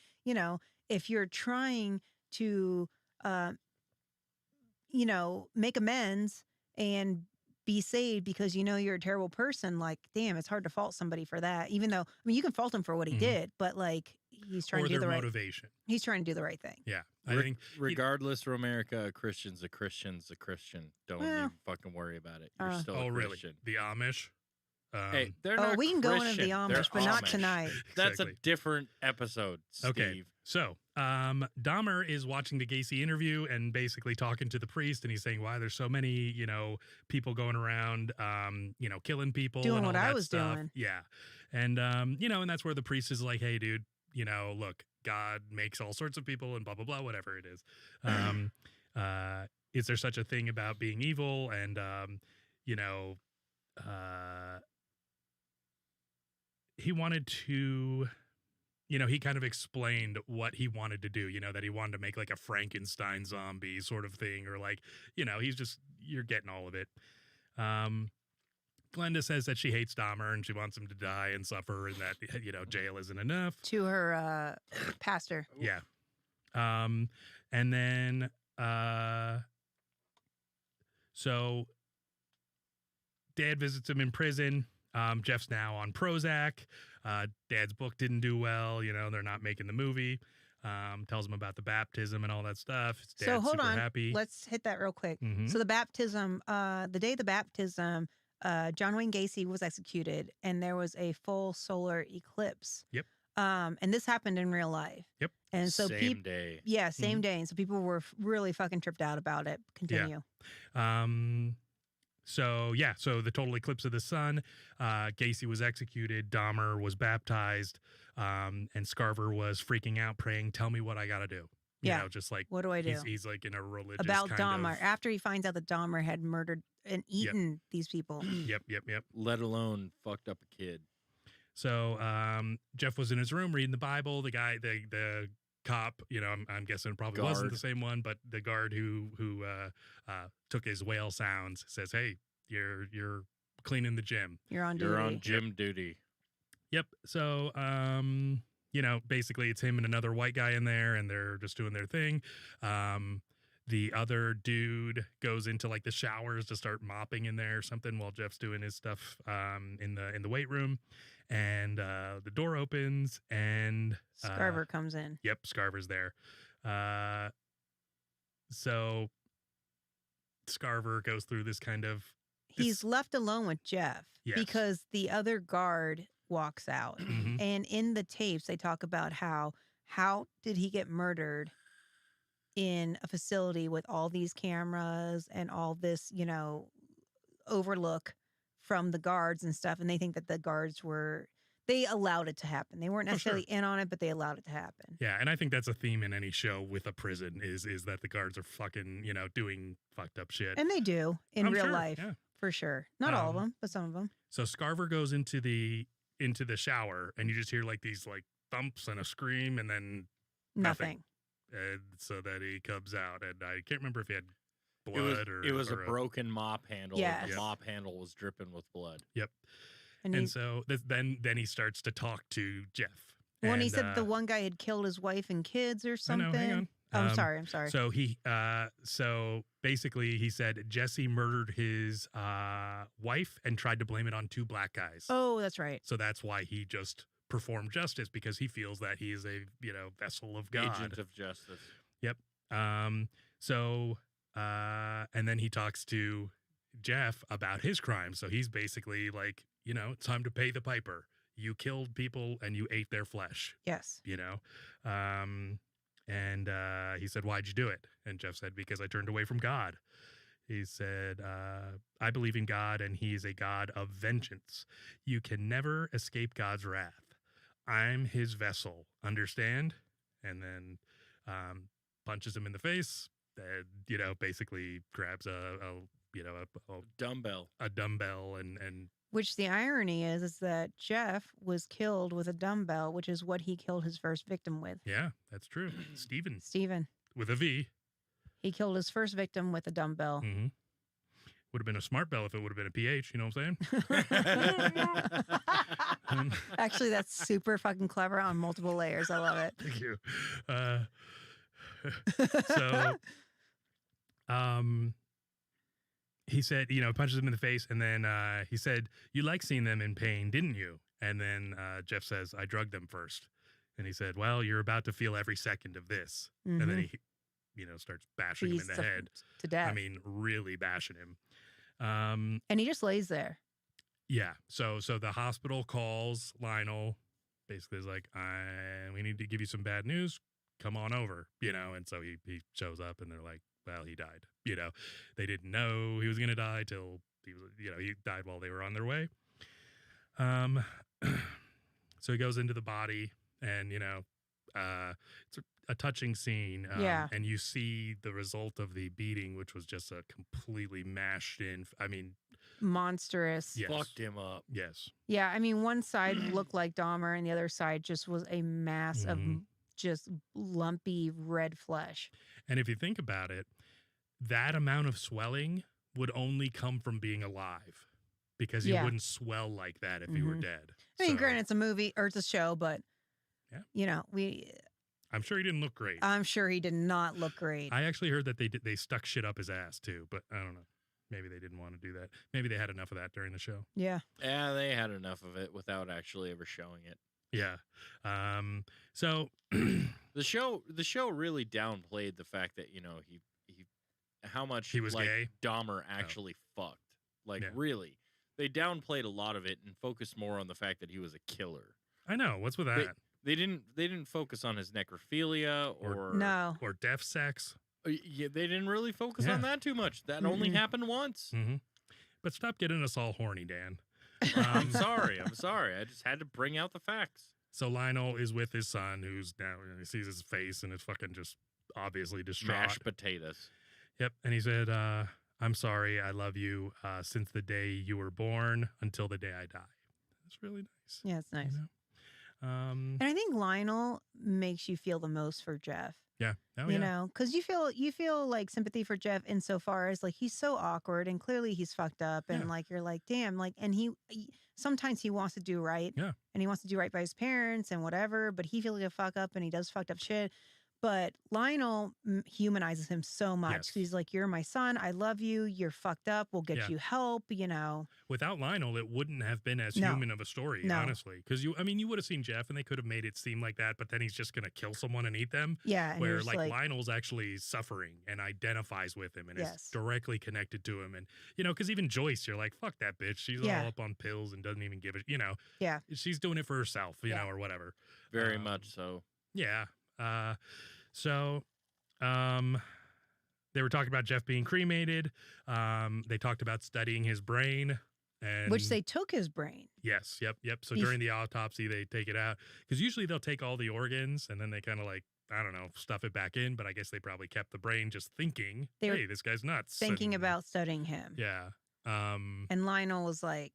if you're trying to, make amends and be saved because you're a terrible person, like, damn, it's hard to fault somebody for that. Even though, you can fault him for what he did, but like, he's trying to do the right motivation. He's trying to do the right thing. Yeah. I think regardless of America, a Christian's a Christian's a Christian. Don't even fucking worry about it. You're still a Christian. Really? The Amish? Hey, they're not we can Christian. go into the Amish, they're but not tonight. That's a different episode, Steve. Okay. So, Dahmer is watching the Gacy interview and basically talking to the priest, and he's saying why there's so many, people going around, killing people. Doing and all what I that was stuff. doing. Yeah. And, and that's where the priest is like, hey, dude, look, God makes all sorts of people and blah, blah, blah, whatever it is. Is there such a thing about being evil? And, he wanted to, he kind of explained what he wanted to do, that he wanted to make like a Frankenstein zombie sort of thing, or like, you're getting all of it. Glenda says that she hates Dahmer and she wants him to die and suffer, and that, jail isn't enough. To her pastor. Yeah. And then, so Dad visits him in prison. Jeff's now on Prozac. Dad's book didn't do well. They're not making the movie. Tells him about the baptism and all that stuff. His dad's so hold super on. happy. Let's hit that real quick. So the baptism, the day of the baptism, John Wayne Gacy was executed, and there was a full solar eclipse. Yep. And this happened in real life. Yep. And so same day. Yeah, same day. And so people were really fucking tripped out about it. Continue. Yeah. So the total eclipse of the sun, Gacy was executed, Dahmer was baptized, and Scarver was freaking out, praying, tell me what I got to do. You know, just like, what do I do? He's like in a religious about kind Dahmer of, after he finds out that Dahmer had murdered and eaten these people. Yep. Let alone fucked up a kid. So Jeff was in his room reading the Bible. The guy, the cop, I'm guessing it probably wasn't the same one, but the guard who took his whale sounds says, hey, you're cleaning the gym. You're on duty. You're on gym duty. Yep. So, basically it's him and another white guy in there, and they're just doing their thing. The other dude goes into like the showers to start mopping in there or something while Jeff's doing his stuff in the weight room. And the door opens and Scarver comes in. Yep, Scarver's there. So Scarver goes through this kind of he's left alone with Jeff because the other guard walks out. Mhm. And in the tapes, they talk about how did he get murdered in a facility with all these cameras and all this, overlook from the guards and stuff. And they think that the guards they allowed it to happen. They weren't necessarily in on it, but they allowed it to happen. Yeah, and I think that's a theme in any show with a prison is that the guards are fucking, doing fucked up shit. And they do in real sure, life, yeah. for sure. Not all of them, but some of them. So Scarver goes into the shower, and you just hear like these like thumps and a scream, and then Nothing. And so that he comes out, and I can't remember if he had blood it was a broken mop handle. Yes. The mop handle was dripping with blood. Yep. And so then he starts to talk to Jeff. When he said the one guy had killed his wife and kids or something. I know, hang on. Oh, I'm sorry. So so basically he said Jesse murdered his wife and tried to blame it on 2 black guys. Oh, that's right. So that's why he just performed justice, because he feels that he is a vessel of God, Agent of justice. Yep. So and then he talks to Jeff about his crime. So he's basically like, it's time to pay the piper. You killed people and you ate their flesh. Yes. And he said, why'd you do it? And Jeff said, because I turned away from God. He said, I believe in God, and he is a God of vengeance. You can never escape God's wrath. I'm his vessel. Understand? And then punches him in the face and, basically grabs a dumbbell. A dumbbell and Which the irony is that Jeff was killed with a dumbbell, which is what he killed his first victim with. Yeah, that's true. Steven. With a V. He killed his first victim with a dumbbell. Mm-hmm. Would have been a smart bell if it would have been a PH, you know what I'm saying? Actually, that's super fucking clever on multiple layers. I love it. Thank you. He said, punches him in the face, and then he said, you like seeing them in pain, didn't you? And then Jeff says, I drugged them first. And he said, well, you're about to feel every second of this. Mm-hmm. And then he, starts bashing him in the head. To death. I mean, really bashing him. And he just lays there. Yeah. So the hospital calls Lionel, basically is like, we need to give you some bad news. Come on over, and so he shows up, and they're like, well, he died. They didn't know he was going to die till he was, he died while they were on their way. So he goes into the body, and, it's a touching scene. Yeah. And you see the result of the beating, which was just a completely mashed in, monstrous. Yes. Fucked him up. Yes. Yeah. I mean, one side looked like Dahmer, and the other side just was a mass of just lumpy red flesh. And if you think about it, that amount of swelling would only come from being alive, because you wouldn't swell like that if you were dead. I mean, granted, it's a movie or it's a show, but I'm sure he didn't look great. I'm sure he did not look great. I actually heard that they stuck shit up his ass too, but I don't know. Maybe they didn't want to do that. Maybe they had enough of that during the show. Yeah. Yeah, they had enough of it without actually ever showing it. Yeah. So the show really downplayed the fact that, he how much he was gay. Dahmer actually fucked. Really. They downplayed a lot of it and focused more on the fact that he was a killer. I know. What's with that? They didn't focus on his necrophilia or deaf sex. Yeah, they didn't really focus on that too much. That only happened once. Mm-hmm. But stop getting us all horny, Dan. I'm sorry. I just had to bring out the facts. So Lionel is with his son, who's now, he sees his face and is fucking just obviously distraught. Mashed potatoes. Yep. And he said, I'm sorry. I love you since the day you were born until the day I die. It's really nice. Yeah, it's nice. And I think Lionel makes you feel the most for Jeff. Yeah. You know, because you feel like sympathy for Jeff insofar as like he's so awkward and clearly he's fucked up and like you're like, damn, like, and he sometimes he wants to do right. Yeah. And he wants to do right by his parents and whatever, but he feels like a fuck up and he does fucked up shit. But Lionel humanizes him so much. Yes. He's like, you're my son. I love you. You're fucked up. We'll get you help, you know. Without Lionel, it wouldn't have been as No. human of a story, honestly. Because you would have seen Jeff and they could have made it seem like that, but then he's just going to kill someone and eat them. Yeah. And where like Lionel's actually suffering and identifies with him and is directly connected to him. And, you know, because even Joyce, you're like, fuck that bitch. She's all up on pills and doesn't even give it, you know. Yeah. She's doing it for herself, you know, or whatever. Very much so. Yeah. So they were talking about Jeff being cremated. They talked about studying his brain. And which they took his brain. Yes. Yep. So during the autopsy, they take it out. Because usually they'll take all the organs and then they kind of like, I don't know, stuff it back in. But I guess they probably kept the brain just thinking, hey, this guy's nuts. Thinking about studying him. Yeah. And Lionel was like,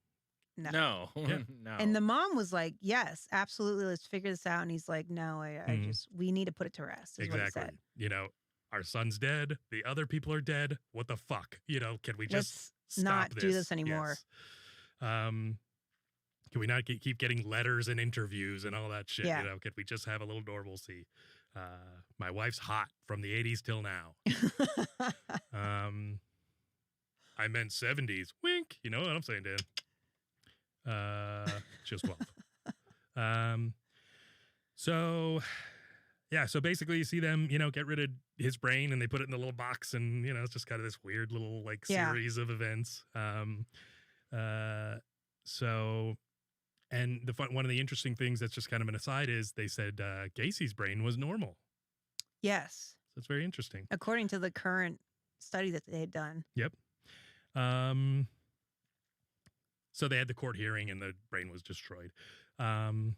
no. No. And the mom was like, yes, absolutely. Let's figure this out. And he's like, no, I just, we need to put it to rest. Is what he said. You know, our son's dead. The other people are dead. What the fuck? You know, can we just not do this anymore? Yes. Can we not keep getting letters and interviews and all that shit? Yeah. You know, can we just have a little normalcy? My wife's hot from the 80s till now. I meant 70s. Wink. You know what I'm saying, Dan? Just 12. So basically you see them, you know, get rid of his brain and they put it in the little box and, you know, it's just kind of this weird little like series of events. So, and one of the interesting things that's just kind of an aside is they said Gacy's brain was normal. Yes. So it's very interesting. According to the current study that they had done. Yep. So they had the court hearing and the brain was destroyed. So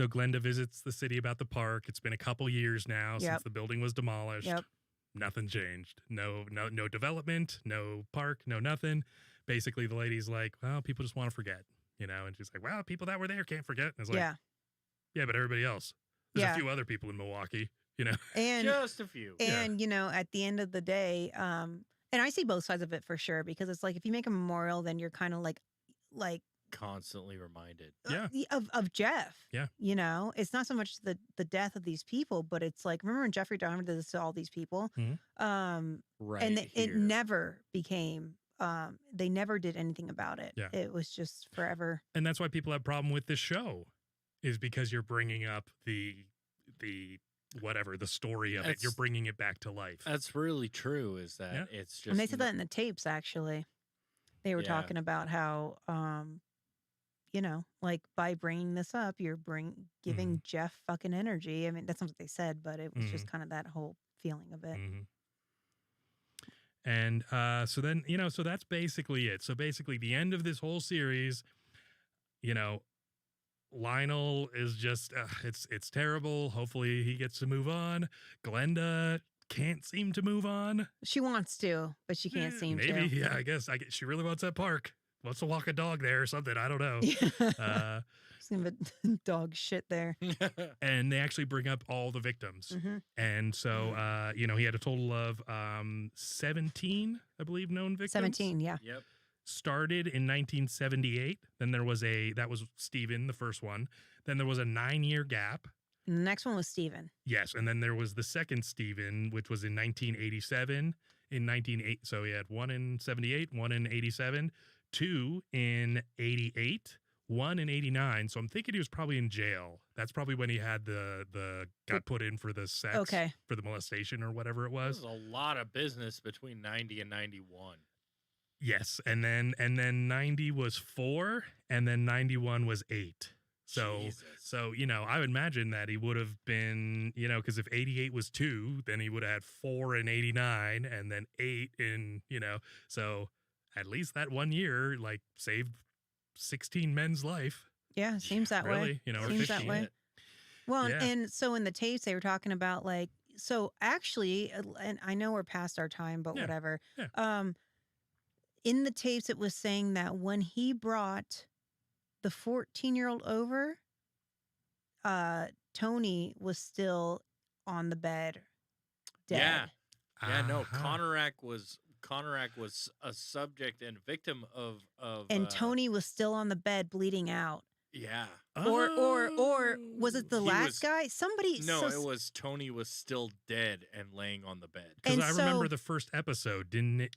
Glenda visits the city about the park. It's been a couple years now since the building was demolished. Yep. Nothing changed. No development, no park, no nothing. Basically, the lady's like, well, people just want to forget, you know? And she's like, well, people that were there can't forget. And it's like, yeah, but everybody else. There's a few other people in Milwaukee, you know? And just a few. And, you know, at the end of the day, and I see both sides of it for sure, because it's like, if you make a memorial, then you're kind of like constantly reminded. Of Jeff. Yeah. You know, it's not so much the death of these people, but it's like, remember when Jeffrey Dahmer did this to all these people? Right. And it never became, they never did anything about it. Yeah. It was just forever. And that's why people have a problem with this show, is because you're bringing up the whatever, the story of it. You're bringing it back to life. That's really true, is that it's just. And they said that in the tapes, actually. They were talking about how, you know, like by bringing this up, you're giving Jeff fucking energy. I mean, that's not what they said, but it was just kind of that whole feeling of it. And so then, you know, so that's basically it. So basically the end of this whole series, you know, Lionel is just, it's terrible. Hopefully he gets to move on. Glenda can't seem to move on. She wants to, but she can't seem to. Maybe, yeah, I guess. She really wants that park. Wants to walk a dog there or something. I don't know. Some dog shit there. And they actually bring up all the victims. And so, you know, he had a total of 17, I believe, known victims. 17, yeah. Yep. Started in 1978. Then there was that was Stephen, the first one. Then there was a 9-year gap. And the next one was Stephen. Yes, and then there was the second Stephen, which was in 1987. So he had one in 78, one in 87, 2 in 88, 1 in 89. So I'm thinking he was probably in jail. That's probably when he had got put in for the sex, for the molestation or whatever it was. There was a lot of business between 90 and 91. Yes, and then 90 was 4, and then 91 was 8. So, you know, I would imagine that he would have been, you know, because if 88 was 2, then he would have had 4 in 89 and then 8 in, you know, so at least that 1 year, like, saved 16 men's life. Yeah, seems that really, way. You know, seems or 15. that way. Well, and so in the tapes, they were talking about, like, so actually, and I know we're past our time, but whatever. Yeah. In the tapes, it was saying that when he brought the 14-year-old over, Tony was still on the bed, dead. Yeah, no, Conorak was a subject and victim of and Tony was still on the bed bleeding out. Yeah. Or was it the last guy? Somebody. No, it was Tony was still dead and laying on the bed. Because I remember the first episode. Didn't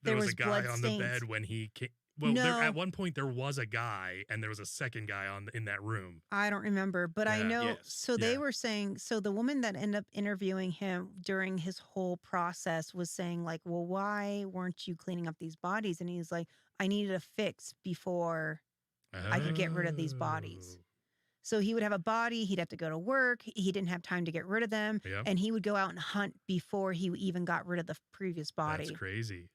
there was a guy on the bed when he came? Well, no. at one point there was a guy, and there was a second guy in that room. I don't remember, but I know. Yes. So they were saying. So the woman that ended up interviewing him during his whole process was saying, like, "Well, why weren't you cleaning up these bodies?" And he's like, "I needed a fix before I could get rid of these bodies." So he would have a body. He'd have to go to work. He didn't have time to get rid of them, and he would go out and hunt before he even got rid of the previous body. That's crazy.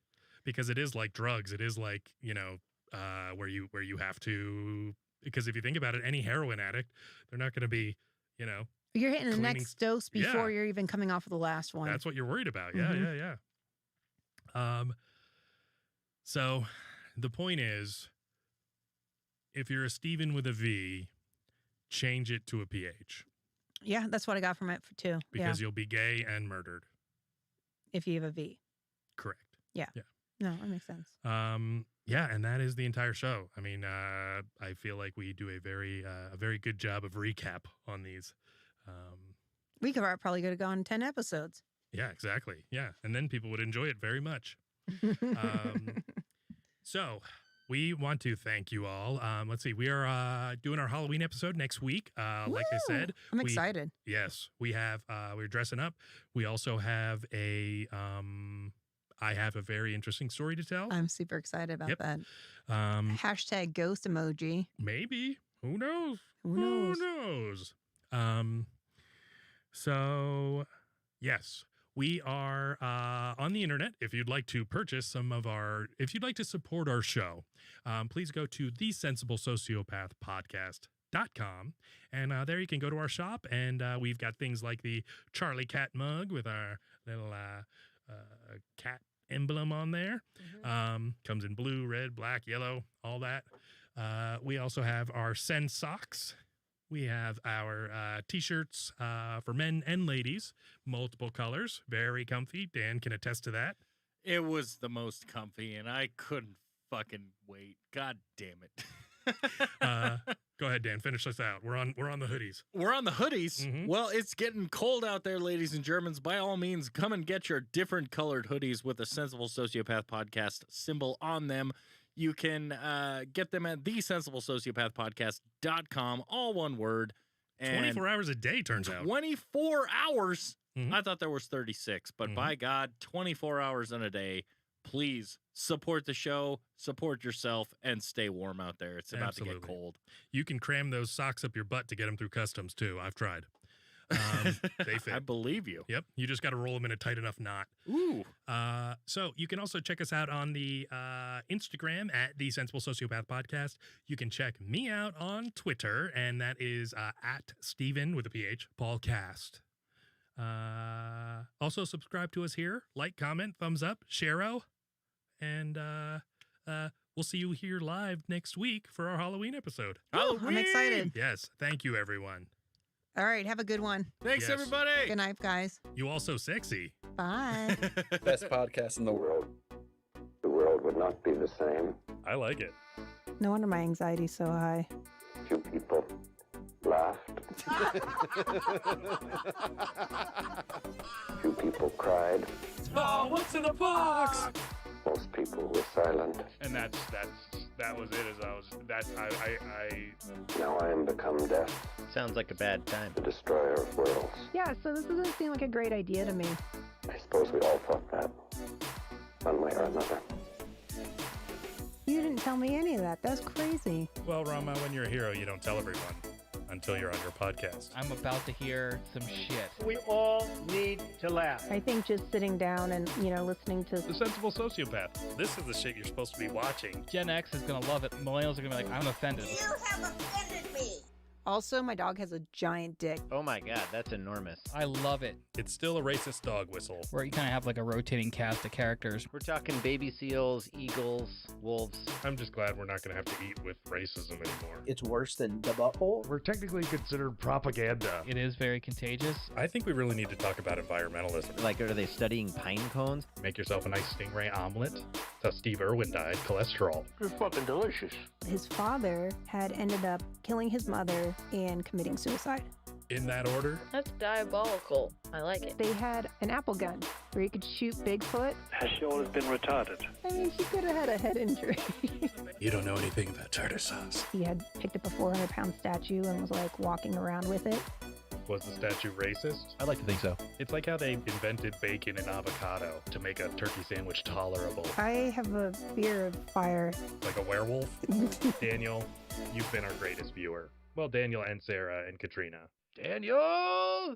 Because it is like drugs. It is like, where you have to, because if you think about it, any heroin addict, they're not going to be, You're hitting the next dose before you're even coming off of the last one. That's what you're worried about. Yeah. So the point is, if you're a Steven with a V, change it to a PH. Yeah, that's what I got from it too. Because you'll be gay and murdered. If you have a V. Correct. Yeah. No, that makes sense. Yeah, and that is the entire show. I mean, I feel like we do a very good job of recap on these. We could probably could have gone 10 episodes. Yeah, exactly. Yeah, and then people would enjoy it very much. So we want to thank you all. Let's see, we are doing our Halloween episode next week. Like I said, I'm excited. Yes, we have. We're dressing up. We also have I have a very interesting story to tell. I'm super excited about that. Hashtag ghost emoji. Maybe. Who knows? Who knows? So, yes, we are on the internet. If you'd like to purchase if you'd like to support our show, please go to thesensiblesociopathpodcast.com. And there you can go to our shop, and we've got things like the Charlie Cat mug with our little cat emblem on there. Comes in blue, red, black, yellow, all that. We also have our Send socks. We have our t-shirts for men and ladies, multiple colors, very comfy. Dan can attest to that. It was the most comfy, and I couldn't fucking wait. God damn it. Go ahead, Dan. Finish this out. We're on the hoodies. We're on the hoodies. Mm-hmm. Well, it's getting cold out there, ladies and Germans. By all means, come and get your different colored hoodies with a Sensible Sociopath Podcast symbol on them. You can get them at thesensiblesociopathpodcast.com, all one word. And 24 hours a day, turns out. 24 hours? Mm-hmm. I thought there was 36, but by God, 24 hours in a day. Please support the show, support yourself, and stay warm out there. It's about to get cold. You can cram those socks up your butt to get them through customs, too. I've tried. They fit. I believe you. Yep. You just got to roll them in a tight enough knot. Ooh. So you can also check us out on the Instagram at The Sensible Sociopath Podcast. You can check me out on Twitter, and that is at Steven with a PH, Paulcast. Also subscribe to us here. Like, comment, thumbs up, share-o. And we'll see you here live next week for our Halloween episode. Halloween! I'm excited. Yes. Thank you, everyone. All right. Have a good one. Thanks, everybody. Good night, guys. You all so sexy. Bye. Best podcast in the world. The world would not be the same. I like it. No wonder my anxiety's so high. Few people laughed. Few people cried. Oh, what's in the box? Most people were silent. And that was it. Now I am become death. Sounds like a bad time. The destroyer of worlds. Yeah, so this doesn't seem like a great idea to me. I suppose we all thought that, one way or another. You didn't tell me any of that. That's crazy. Well, Rama, when you're a hero, you don't tell everyone until you're on your podcast. I'm about to hear some shit. We all need to laugh. I think just sitting down and, listening to The Sensible Sociopath. This is the shit you're supposed to be watching. Gen X is going to love it. Millennials are going to be like, I'm offended. You have offended me. Also, my dog has a giant dick. Oh my God, that's enormous. I love it. It's still a racist dog whistle. Where you kind of have like a rotating cast of characters. We're talking baby seals, eagles, wolves. I'm just glad we're not going to have to eat with racism anymore. It's worse than the butthole. We're technically considered propaganda. It is very contagious. I think we really need to talk about environmentalism. Like, are they studying pine cones? Make yourself a nice stingray omelet. That's how Steve Irwin died, cholesterol. It's fucking delicious. His father had ended up killing his mother and committing suicide. In that order? That's diabolical. I like it. They had an apple gun where he could shoot Bigfoot. Has she always been retarded? I mean, she could have had a head injury. You don't know anything about tartar sauce. He had picked up a 400-pound statue and was like walking around with it. Was the statue racist? I like to think so. It's like how they invented bacon and avocado to make a turkey sandwich tolerable. I have a fear of fire. Like a werewolf? Daniel, you've been our greatest viewer. Well, Daniel and Sarah and Katrina. Daniel!